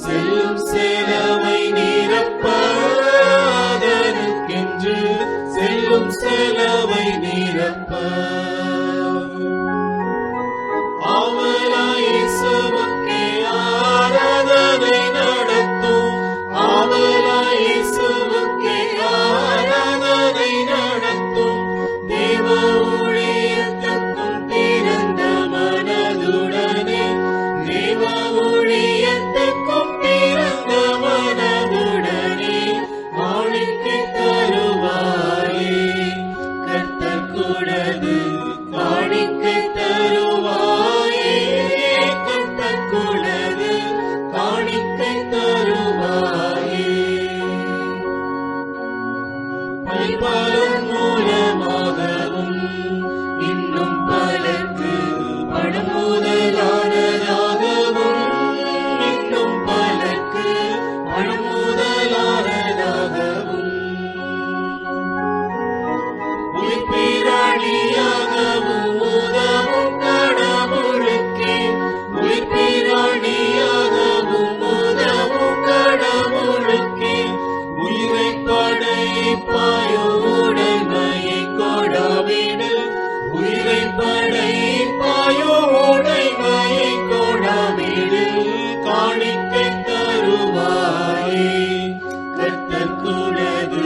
செல்லும் சேலவை நிரப்ப பலன் மூலமாகவும் இன்னும் பலருக்கு பணம் முதலானதாகவும் இன்னும் பலருக்கு பணம் முதலானதாகவும் உயிர்ப்பிராணியாகவும் உதவும் கடவுளுக்கே உயிர்ப்பிராணியாகவும் உதவும் கடவுளுக்கே உயிரை படைப்பாயோ உடைமையை கொடாவிடு உயிரை படைப்பாயோ உடைமையை கொடாவிடு காணிக்கை தருவாயே கர்த்தர்க்குனது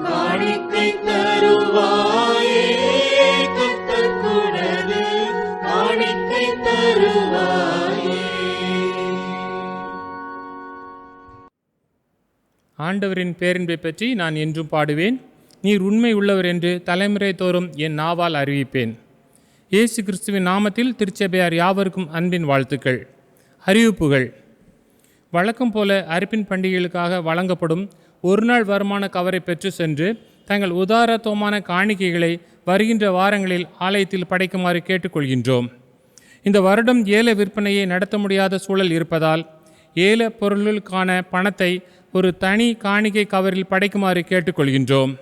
காணிக்கை தருவாயே கர்த்தர்க்குனது காணிக்கை தருவாயே. ஆண்டவரின் பேரன்பை பற்றி நான் என்றும் பாடுவேன். நீர் உண்மை உள்ளவர் என்று தலைமுறை தோறும் என் நாவால் அறிவிப்பேன். இயேசு கிறிஸ்துவின் நாமத்தில் திருச்சபையார் யாவருக்கும் அன்பின் வாழ்த்துக்கள். அறிவிப்புகள். வழக்கம் போல அர்ப்பண பண்டிகைகளுக்காக வழங்கப்படும் ஒரு நாள் வருமான கவரை பெற்று சென்று தங்கள் உதாரத்துவமான காணிக்கைகளை வருகின்ற வாரங்களில் ஆலயத்தில் படைக்குமாறு கேட்டுக்கொள்கின்றோம். இந்த வருடம் ஏல விற்பனையை நடத்த முடியாத சூழல் இருப்பதால் ஏல பொருள்களுக்கான பணத்தை ஒரு தனி காணிக்கை கவரில் படைக்குமாறு கேட்டுக்கொள்கின்றோம்.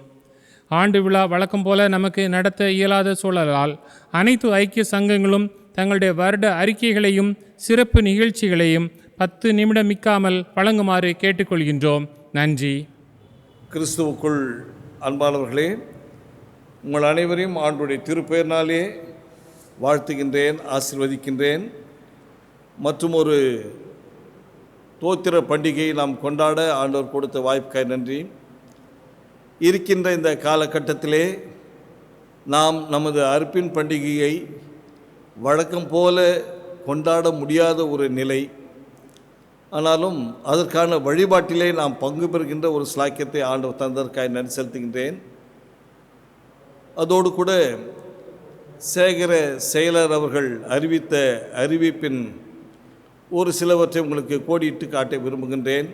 ஆண்டு விழா வழக்கம் போல நமக்கு நடத்த இயலாத சூழலால் அனைத்து ஐக்கிய சங்கங்களும் தங்களுடைய வருட அறிக்கைகளையும் சிறப்பு நிகழ்ச்சிகளையும் 10 நிமிடம் மிக்காமல் வழங்குமாறு கேட்டுக்கொள்கின்றோம். நன்றி. கிறிஸ்துவுக்குள் அன்பானவர்களே, உங்கள் அனைவரையும் ஆண்டுடைய திருப்பெயர்னாலே வாழ்த்துகின்றேன், ஆசீர்வதிக்கின்றேன். மற்றும் ஒரு தோத்திர பண்டிகையை நாம் கொண்டாட ஆண்டவர் கொடுத்த வாய்ப்புக்காய் நன்றி. இருக்கின்ற இந்த காலகட்டத்திலே நாம் நமது அர்ப்பண பண்டிகையை வழக்கம் போல கொண்டாட முடியாத ஒரு நிலை. ஆனாலும் அதற்கான வழிபாட்டிலே நாம் பங்கு பெறுகின்ற ஒரு ஸ்லாக்கியத்தை ஆண்டவர் தந்ததற்காக நன்றி செலுத்துகின்றேன். அதோடு கூட சேகர செயலர் அவர்கள் அறிவித்த அறிவிப்பின் ஒரு சிலவற்றை உங்களுக்கு கோடிட்டு காட்ட விரும்புகின்றேன்.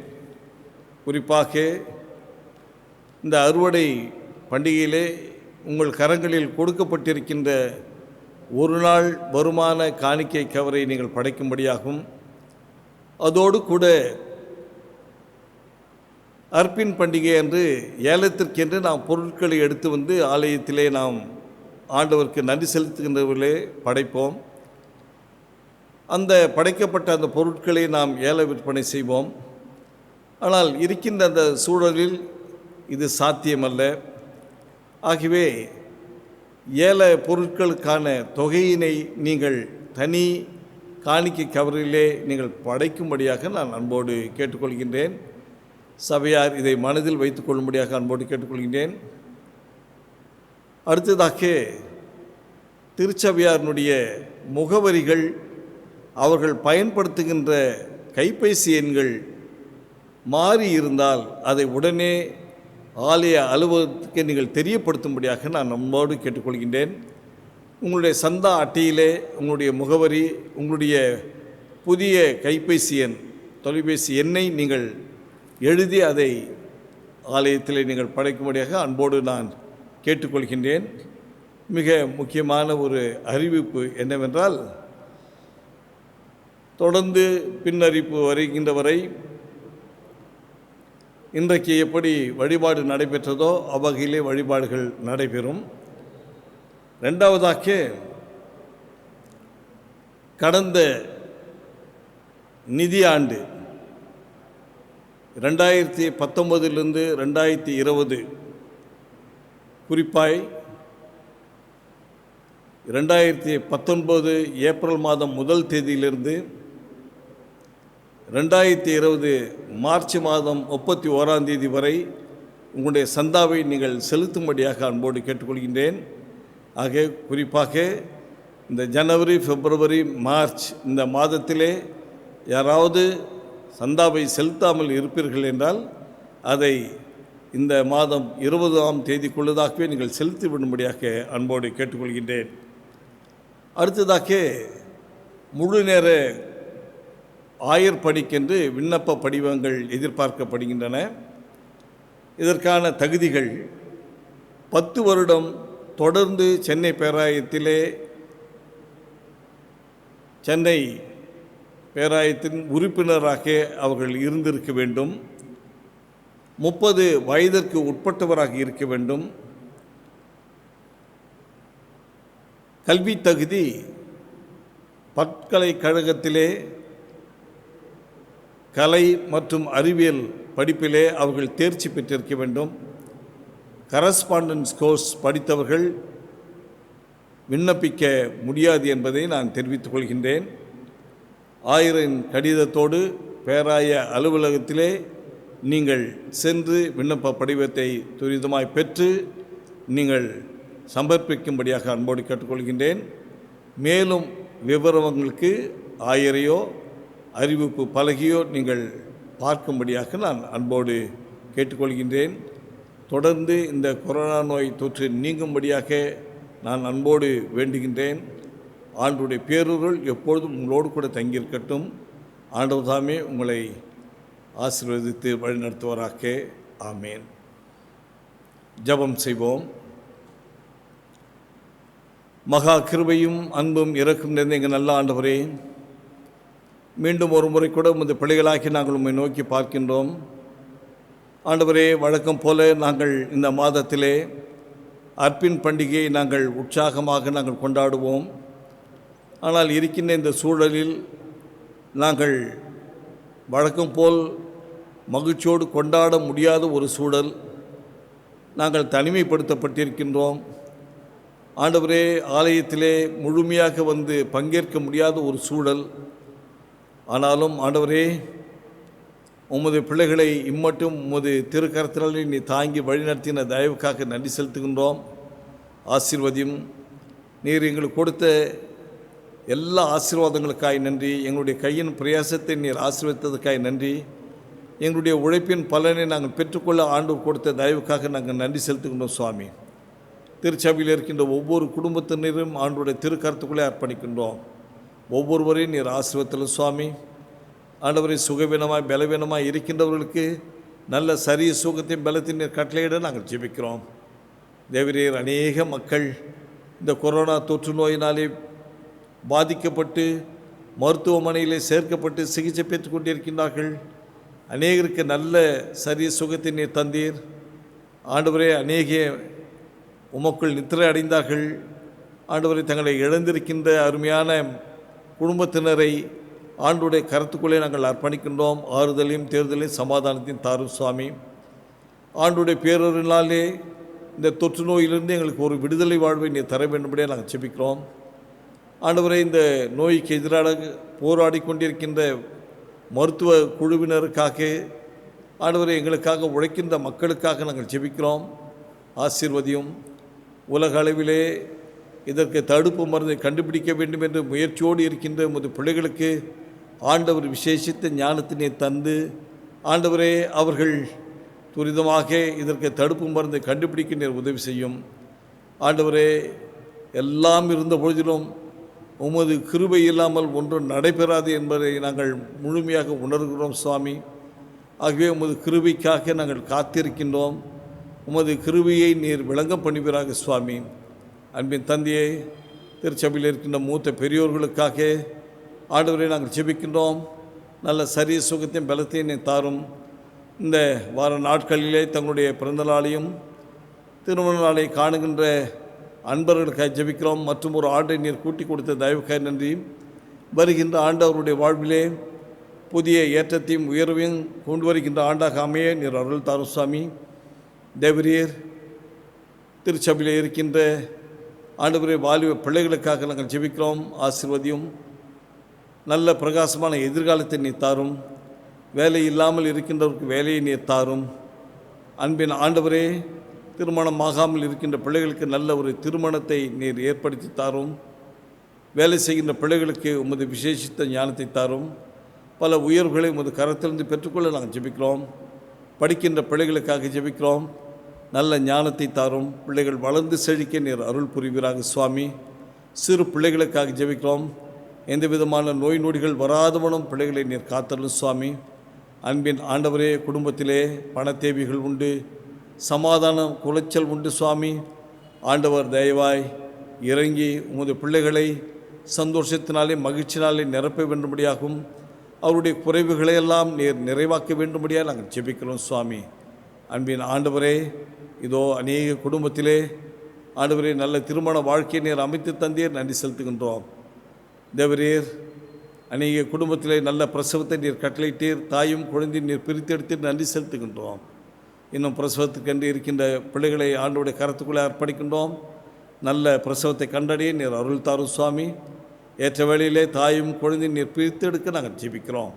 குறிப்பாக இந்த அறுவடை பண்டிகையிலே உங்கள் கரங்களில் கொடுக்கப்பட்டிருக்கின்ற ஒரு நாள் வருமான காணிக்கை கவரை நீங்கள் படைக்கும்படியாகும். அதோடு கூட அர்ப்பண பண்டிகை அன்று ஏலத்திற்கென்று நாம் பொருட்களை எடுத்து வந்து ஆலயத்திலே நாம் ஆண்டவருக்கு நன்றி செலுத்துகின்றவர்களே படைப்போம். அந்த படைக்கப்பட்ட அந்த பொருட்களை நாம் ஏல விற்பனை செய்வோம். ஆனால் இருக்கின்ற அந்த சூழலில் இது சாத்தியமல்ல. ஆகவே ஏல பொருட்களுக்கான தொகையினை நீங்கள் தனி காணிக்கை கவரிலே நீங்கள் படைக்கும்படியாக நான் அன்போடு கேட்டுக்கொள்கின்றேன். சபையார் இதை மனதில் வைத்துக் கொள்ளும்படியாக அன்போடு கேட்டுக்கொள்கின்றேன். அடுத்ததாக திருச்சபையாரினுடைய முகவரிகள், அவர்கள் பயன்படுத்துகின்ற கைபேசி எண்கள் மாறி இருந்தால் அதை உடனே ஆலய அலுவலகத்துக்கு நீங்கள் தெரியப்படுத்தும்படியாக நான் நம்மோடு கேட்டுக்கொள்கின்றேன். உங்களுடைய சந்தா அட்டையிலே உங்களுடைய முகவரி, உங்களுடைய புதிய கைபேசி எண், தொலைபேசி எண்ணை நீங்கள் எழுதி அதை ஆலயத்தில் நீங்கள் படைக்கும்படியாக அன்போடு நான் கேட்டுக்கொள்கின்றேன். மிக முக்கியமான ஒரு அறிவிப்பு என்னவென்றால், தொடர்ந்து பின்னறிப்பு வருகின்ற வரை இன்றைக்கு எப்படி வழிபாடு நடைபெற்றதோ அவ்வகையிலே வழிபாடுகள் நடைபெறும். ரெண்டாவதாக, கடந்த நிதியாண்டு 2019 2020, குறிப்பாய் 2019 ஏப்ரல் மாதம் 1 தேதியிலிருந்து 2020 மார்ச் மாதம் 31 தேதி வரை உங்களுடைய சந்தாவை நீங்கள் செலுத்தும்படியாக அன்போடு கேட்டுக்கொள்கின்றேன். ஆக குறிப்பாக இந்த ஜனவரி, பிப்ரவரி, மார்ச் இந்த மாதத்திலே யாராவது சந்தாவை செலுத்தாமல் இருப்பீர்கள் என்றால் அதை இந்த மாதம் 20ஆம் தேதிக்குள்ளதாகவே நீங்கள் செலுத்திவிடும்படியாக அன்போடு கேட்டுக்கொள்கின்றேன். அடுத்ததாக, முழு நேர ஆயர் பணிக்கென்று விண்ணப்ப படிவங்கள் எதிர்பார்க்கப்படுகின்றன. இதற்கான தகுதிகள் 10 வருடம் தொடர்ந்து சென்னை பேராயத்தின் உறுப்பினராக அவர்கள் இருந்திருக்க வேண்டும். 30 வயதிற்கு உட்பட்டவராக இருக்க வேண்டும். கல்வி தகுதி பல்கலைக்கழகத்திலே கலை மற்றும் அறிவியல் படிப்பிலே அவர்கள் தேர்ச்சி பெற்றிருக்க வேண்டும். கரஸ்பாண்டன்ஸ் கோர்ஸ் படித்தவர்கள் விண்ணப்பிக்க முடியாது என்பதை நான் தெரிவித்துக் கொள்கின்றேன். 1000 கடிதத்தோடு பேராய அலுவலகத்திலே நீங்கள் சென்று விண்ணப்ப படிவத்தை துரிதமாய் பெற்று நீங்கள் சமர்ப்பிக்கும்படியாக அன்போடு கேட்டுக்கொள்கின்றேன். மேலும் விவரங்களுக்கு ஆயரையோ அறிவிப்பு பலகையோ நீங்கள் பார்க்கும்படியாக நான் அன்போடு கேட்டுக்கொள்கின்றேன். தொடர்ந்து இந்த கொரோனா நோய் தொற்று நீங்கும்படியாக நான் அன்போடு வேண்டுகின்றேன். ஆண்டவருடைய பேரருள் எப்பொழுதும் உங்களோடு கூட தங்கியிருக்கட்டும். ஆண்டவர் தாமே உங்களை ஆசீர்வதித்து வழிநடத்துவாராக. ஆமேன். ஜெபம் செய்வோம். மகா கிருபையும் அன்பும் இரக்கம் நிறைந்த எங்கள் நல்ல ஆண்டவரே, மீண்டும் ஒரு முறை கூட உமது பிள்ளைகளாக்கி நாங்கள் உம்மை நோக்கி பார்க்கின்றோம். ஆண்டவரே, வழக்கம் போல நாங்கள் இந்த மாதத்திலே அர்ப்பின் பண்டிகையை நாங்கள் உற்சாகமாக நாங்கள் கொண்டாடுவோம். ஆனால் இருக்கின்ற இந்த சூழலில் நாங்கள் வழக்கம் போல் மகிழ்ச்சியோடு கொண்டாட முடியாத ஒரு சூழல். நாங்கள் தனிமைப்படுத்தப்பட்டிருக்கின்றோம். ஆண்டவரே, ஆலயத்திலே முழுமையாக வந்து பங்கேற்க முடியாத ஒரு சூழல். ஆனாலும் ஆண்டவரே, உமது பிள்ளைகளை இம்மட்டும் உமது திருக்கரத்தினாலே நீ தாங்கி வழிநடத்தின தயவுக்காக நன்றி செலுத்துகின்றோம். ஆசீர்வதியும். நீர் எங்களுக்கு கொடுத்த எல்லா ஆசீர்வாதங்களுக்காய் நன்றி. எங்களுடைய கையின் பிரயாசத்தை நீர் ஆசீர்வதித்ததுக்காய் நன்றி. எங்களுடைய உழைப்பின் பலனை நாங்கள் பெற்றுக்கொள்ள ஆண்டவர் கொடுத்த தயவுக்காக நாங்கள் நன்றி செலுத்துகின்றோம் சுவாமி. திருச்சபையில் இருக்கின்ற ஒவ்வொரு குடும்பத்தினரும் ஆண்டவருடைய திருக்கரத்துக்குள்ளே அர்ப்பணிக்கின்றோம். ஒவ்வொருவரையும் நீர் ஆசீர்வதித்தலும் சுவாமி. ஆண்டவரை சுகவீனமாய் பலவீனமாய் இருக்கின்றவர்களுக்கு நல்ல சரிய சுகத்தையும் பலத்தையும் நீர் கட்டளையிட நாங்கள் ஜெபிக்கிறோம். தேவரீர், அநேக மக்கள் இந்த கொரோனா தொற்று நோயினாலே பாதிக்கப்பட்டு மருத்துவமனையிலே சேர்க்கப்பட்டு சிகிச்சை பெற்றுக் கொண்டிருக்கின்றார்கள். அநேகருக்கு நல்ல சரிய சுகத்தை நீர் தந்தீர். ஆண்டவரே, அநேக உமக்குள் நித்திரை அடைந்தார்கள். ஆண்டவரை, தங்களை இழந்திருக்கின்ற அருமையான குடும்பத்தினரை ஆண்டவருடைய கருத்துக்குள்ளே நாங்கள் அர்ப்பணிக்கின்றோம். ஆறுதலையும் தேர்தலையும் சமாதானத்தையும் தாரும் சுவாமி. ஆண்டவருடைய பேரருளாலே இந்த தொற்று நோயிலிருந்து எங்களுக்கு ஒரு விடுதலை வாழ்வை நீ தர வேண்டும்படியே நாங்கள் ஜெபிக்கிறோம். ஆண்டவரை, இந்த நோய்க்கு எதிராக போராடி கொண்டிருக்கின்ற மருத்துவ குழுவினருக்காக, ஆண்டவரை, எங்களுக்காக உழைக்கின்ற மக்களுக்காக நாங்கள் ஜெபிக்கிறோம். ஆசீர்வதியும். உலக அளவிலே இதற்கு தடுப்பு மருந்தை கண்டுபிடிக்க வேண்டும் என்று முயற்சியோடு இருக்கின்ற உமது பிள்ளைகளுக்கு ஆண்டவர் விசேஷித்த ஞானத்தினை தந்து, ஆண்டவரே, அவர்கள் துரிதமாக இதற்கு தடுப்பு மருந்தை கண்டுபிடிக்க நீர் உதவி செய்யும். ஆண்டவரே, எல்லாம் இருந்த பொழுதிலும் உமது கிருபை இல்லாமல் ஒன்றும் நடைபெறாது என்பதை நாங்கள் முழுமையாக உணர்கிறோம் சுவாமி. ஆகவே உமது கிருபைக்காக நாங்கள் காத்திருக்கின்றோம். உமது கிருபையை நீர் விளங்க பண்ணுவீராக சுவாமி. அன்பின் தந்தையே, திருச்சபையில் இருக்கின்ற மூத்த பெரியோர்களுக்காக ஆண்டவரை நாங்கள் ஜெபிக்கின்றோம். நல்ல சரிய சுகத்தையும் பலத்தையும் நீ தாரும். இந்த வார நாட்களிலே தங்களுடைய பிறந்த நாளையும் திருமண நாளை காணுகின்ற அன்பர்களுக்காக ஜெபிக்கிறோம். மற்றும் ஒரு ஆண்டை நீர் கூட்டி கொடுத்த தயவுக்காக நன்றி. வருகின்ற ஆண்டு அவருடைய வாழ்விலே புதிய ஏற்றத்தையும் உயர்வையும் கொண்டு வருகின்ற ஆண்டாக அமைய நீர் அருள் தாரும் சுவாமி. தேவரீர், திருச்சபையில் இருக்கின்ற ஆண்டவரே வாலிப பிள்ளைகளுக்காக நாங்கள் ஜெபிக்கிறோம். ஆசீர்வதியும். நல்ல பிரகாசமான எதிர்காலத்தை நீ தாரும். வேலை இல்லாமல் இருக்கின்றவருக்கு வேலையை நீர் தாரும். அன்பின் ஆண்டவரே, திருமணமாகாமல் இருக்கின்ற பிள்ளைகளுக்கு நல்ல ஒரு திருமணத்தை நீர் ஏற்படுத்தி தாரும். வேலை செய்கின்ற பிள்ளைகளுக்கு உமது விசேஷித்த ஞானத்தை தாரும். பல உயர்வுகளை உமது கரத்திலிருந்து பெற்றுக்கொள்ள நாங்கள் ஜெபிக்கிறோம். படிக்கின்ற பிள்ளைகளுக்காக ஜெபிக்கிறோம். நல்ல ஞானத்தை தாரும். பிள்ளைகள் வளர்ந்து செழிக்க நீர் அருள் புரிவீராக சுவாமி. சிறு பிள்ளைகளுக்காக ஜெபிக்கிறோம். எந்த விதமான நோய் நொடிகள் வராதவனும் பிள்ளைகளை நீர் காத்தருளும் சுவாமி. அன்பின் ஆண்டவரே, குடும்பத்திலே பண தேவைகள் உண்டு. சமாதானம் குலைச்சல் உண்டு சுவாமி. ஆண்டவர் தயவாய் இறங்கி உமது பிள்ளைகளை சந்தோஷத்தினாலே மகிழ்ச்சினாலே நிரப்ப வேண்டும்படியாகும். அவருடைய குறைவுகளை எல்லாம் நீர் நிறைவாக்க வேண்டும்படியாக நாங்கள் ஜெபிக்கிறோம் சுவாமி. அன்பின் ஆண்டவரே, இதோ அநேக குடும்பத்திலே ஆண்டவரே நல்ல திருமண வாழ்க்கையை நீர் அமைத்து தந்தீர், நன்றி செலுத்துகின்றோம். தேவரீர், அநேக குடும்பத்திலே நல்ல பிரசவத்தை நீர் கட்டளையிட்டீர், தாயும் குழந்தையும் நீர் பிரித்தெடுத்து நன்றி செலுத்துகின்றோம். இன்னும் பிரசவத்துக்கென்று இருக்கின்ற பிள்ளைகளை ஆண்டவருடைய கரத்துக்குள்ளே அர்ப்பணிக்கின்றோம். நல்ல பிரசவத்தை கண்டறிய நீர் அருள் தாரும் சுவாமி. ஏற்ற வேளையிலே தாயும் குழந்தையும் நீர் பிரித்தெடுக்க நாங்கள் ஜெபிக்கிறோம்.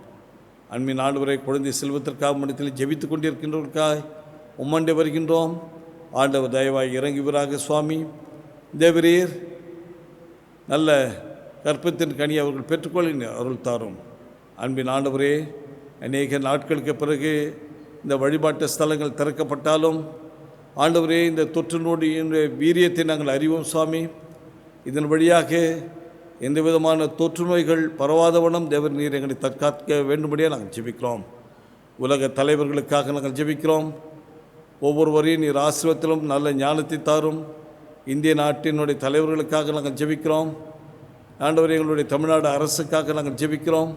அன்பின் ஆண்டவரை, குழந்தை செல்வத்திற்காக மனிதத்தில் ஜெபித்து கொண்டிருக்கின்றவர்களுக்காக உம்மண்டை வருகின்றோம். ஆண்டவர் தயவாய் இறங்குவீராக சுவாமி. தேவரீர், நல்ல கற்பத்தின் கனி அவர்கள் பெற்றுக்கொள்ள அருள் தாரும். அன்பின் ஆண்டவரே, அநேக நாட்களுக்கு பிறகு இந்த வழிபாட்டு ஸ்தலங்கள் திறக்கப்பட்டாலும் ஆண்டவரே, இந்த தொற்று நோடியின் வீரியத்தை நாங்கள் அறிவோம் சுவாமி. இதன் வழியாக எந்த விதமான தொற்று நோய்கள் பரவாதவனம் தேவர் நீர் எங்களை தற்காக்க வேண்டும்படியாக நாங்கள் ஜெபிக்கிறோம். உலக தலைவர்களுக்காக நாங்கள் ஜெபிக்கிறோம். ஒவ்வொருவரையும் நீர் ஆசீர்வாதத்திலும் நல்ல ஞானத்தை தாரும். இந்திய நாட்டினுடைய தலைவர்களுக்காக நாங்கள் ஜெபிக்கிறோம். ஆண்டவர், எங்களுடைய தமிழ்நாடு அரசுக்காக நாங்கள் ஜெபிக்கிறோம்.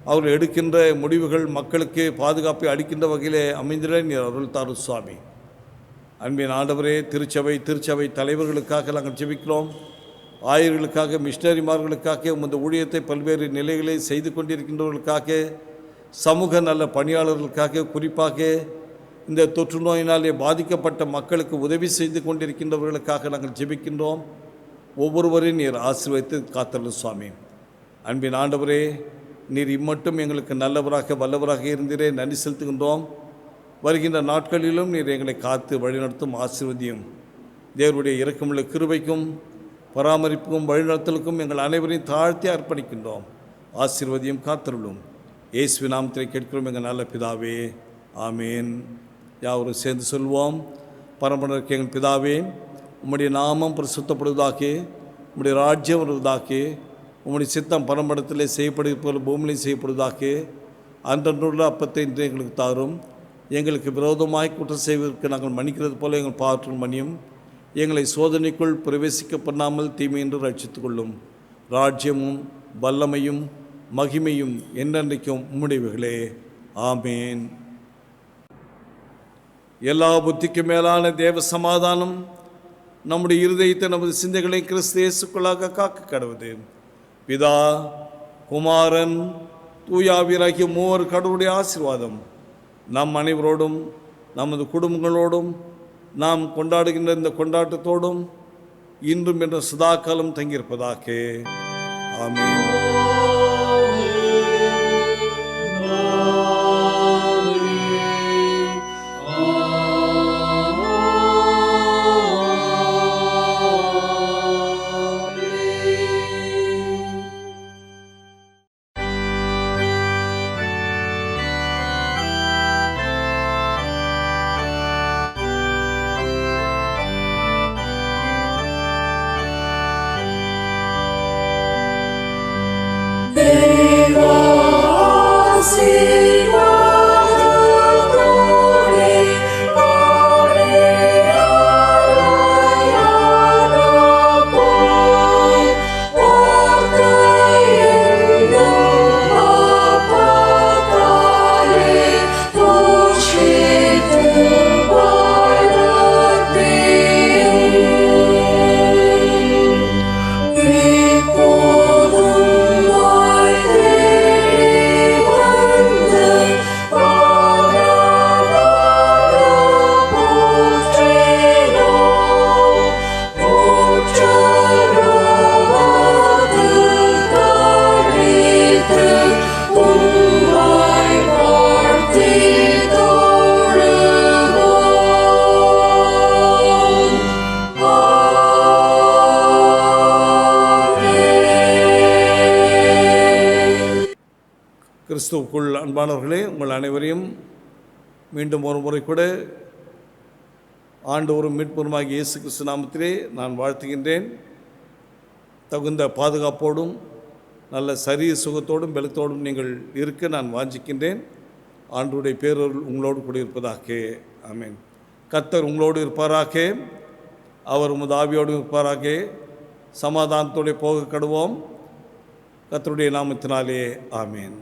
அவர்கள் எடுக்கின்ற முடிவுகள் மக்களுக்கு பாதுகாப்பை அளிக்கின்ற வகையிலே அமைந்திட நீர் அருள் தாரும் சுவாமி. அன்பின் ஆண்டவரே, திருச்சபை தலைவர்களுக்காக நாங்கள் ஜெபிக்கிறோம். ஆயர்களுக்காக, மிஷனரிமார்களுக்காக, உமது ஊழியத்தை பல்வேறு நிலைகளில் செய்து கொண்டிருக்கின்றவர்களுக்காக, சமூக நல்ல பணியாளர்களுக்காக, குறிப்பாக இந்த தொற்று நோயினாலே பாதிக்கப்பட்ட மக்களுக்கு உதவி செய்து கொண்டிருக்கின்றவர்களுக்காக நாங்கள் ஜெபிக்கின்றோம். ஒவ்வொருவரையும் நீர் ஆசீர்வதித்து காத்தருளும் சுவாமி. அன்பின் ஆண்டவரே, நீர் இம்மட்டும் எங்களுக்கு நல்லவராக வல்லவராக இருந்தீரே, நன்றி செலுத்துகின்றோம். வருகின்ற நாட்களிலும் நீர் எங்களை காத்து வழிநடத்தும் ஆசீர்வதியும். தேவருடைய இரக்கமுள்ள கிருபைக்கும் பராமரிப்புக்கும் வழிநடத்தலுக்கும் எங்கள் அனைவரையும் தாழ்த்தி அர்ப்பணிக்கின்றோம். ஆசீர்வதியும் காத்தருளும். இயேசுவின் நாமத்திலே கேட்கிறோம் எங்கள் நல்ல பிதாவே, ஆமேன். யாவரும் சேர்ந்து சொல்வோம். பரம்பரைக்கு எங்கள் பிதாவே, உம்முடைய நாமம் பரிசுத்தப்படுவதாக, உம்முடைய ராஜ்யம் வருவதாக, உம்முடைய சித்தம் பரம்பரத்திலே செய்யப்படுவது போல பூமியிலே செய்யப்படுவதாக. அன்றன்றுள்ள அப்பத்தை இன்று எங்களுக்கு தாரும். எங்களுக்கு விரோதமாய் குற்றம் செய்வதற்கு நாங்கள் மன்னிக்கிறது போல எங்கள் பாவத்தில் மன்னியும். எங்களை சோதனைக்குள் பிரவேசிக்க பண்ணாமல் தீமையின்றி ரட்சித்துக் கொள்ளும். ராஜ்யமும் வல்லமையும் மகிமையும் என்றென்றைக்கும் உம்முடையவைகளே, ஆமேன். எல்லா புத்திக்கும் மேலான தேவ சமாதானம் நம்முடைய இருதயத்தை, நமது சிந்தைகளை கிறிஸ்து இயேசுக்குள்ளாக காக்க கடவுது. பிதா, குமாரன், தூயாவியராகிய மூவர் கடவுளுடைய ஆசீர்வாதம் நம் அனைவரோடும், நமது குடும்பங்களோடும், நாம் கொண்டாடுகின்ற இந்த கொண்டாட்டத்தோடும் இன்றும் என்ற சதாகாலம் தங்கியிருப்பதாக. ஆமீன். கிறிஸ்துவுக்குள் அன்பானவர்களே, உங்கள் அனைவரையும் மீண்டும் ஒரு முறை கூட ஆண்டவரும் மீட்பருமாகிய இயேசு கிறிஸ்து நாமத்திலே நான் வாழ்த்துகின்றேன். தகுந்த பாதுகாப்போடும் நல்ல சரீர சுகத்தோடும் பலத்தோடும் நீங்கள் இருக்க நான் வாஞ்சிக்கின்றேன். ஆண்டவருடைய பேரருள் உங்களோடு கூட இருப்பதாக. ஆமென். கர்த்தர் உங்களோடு இருப்பாராக. அவர் உமது ஆவியோடு இருப்பாராக. சமாதானத்தோடு போக கடுவோம். கர்த்தருடைய நாமத்தினாலே ஆமேன்.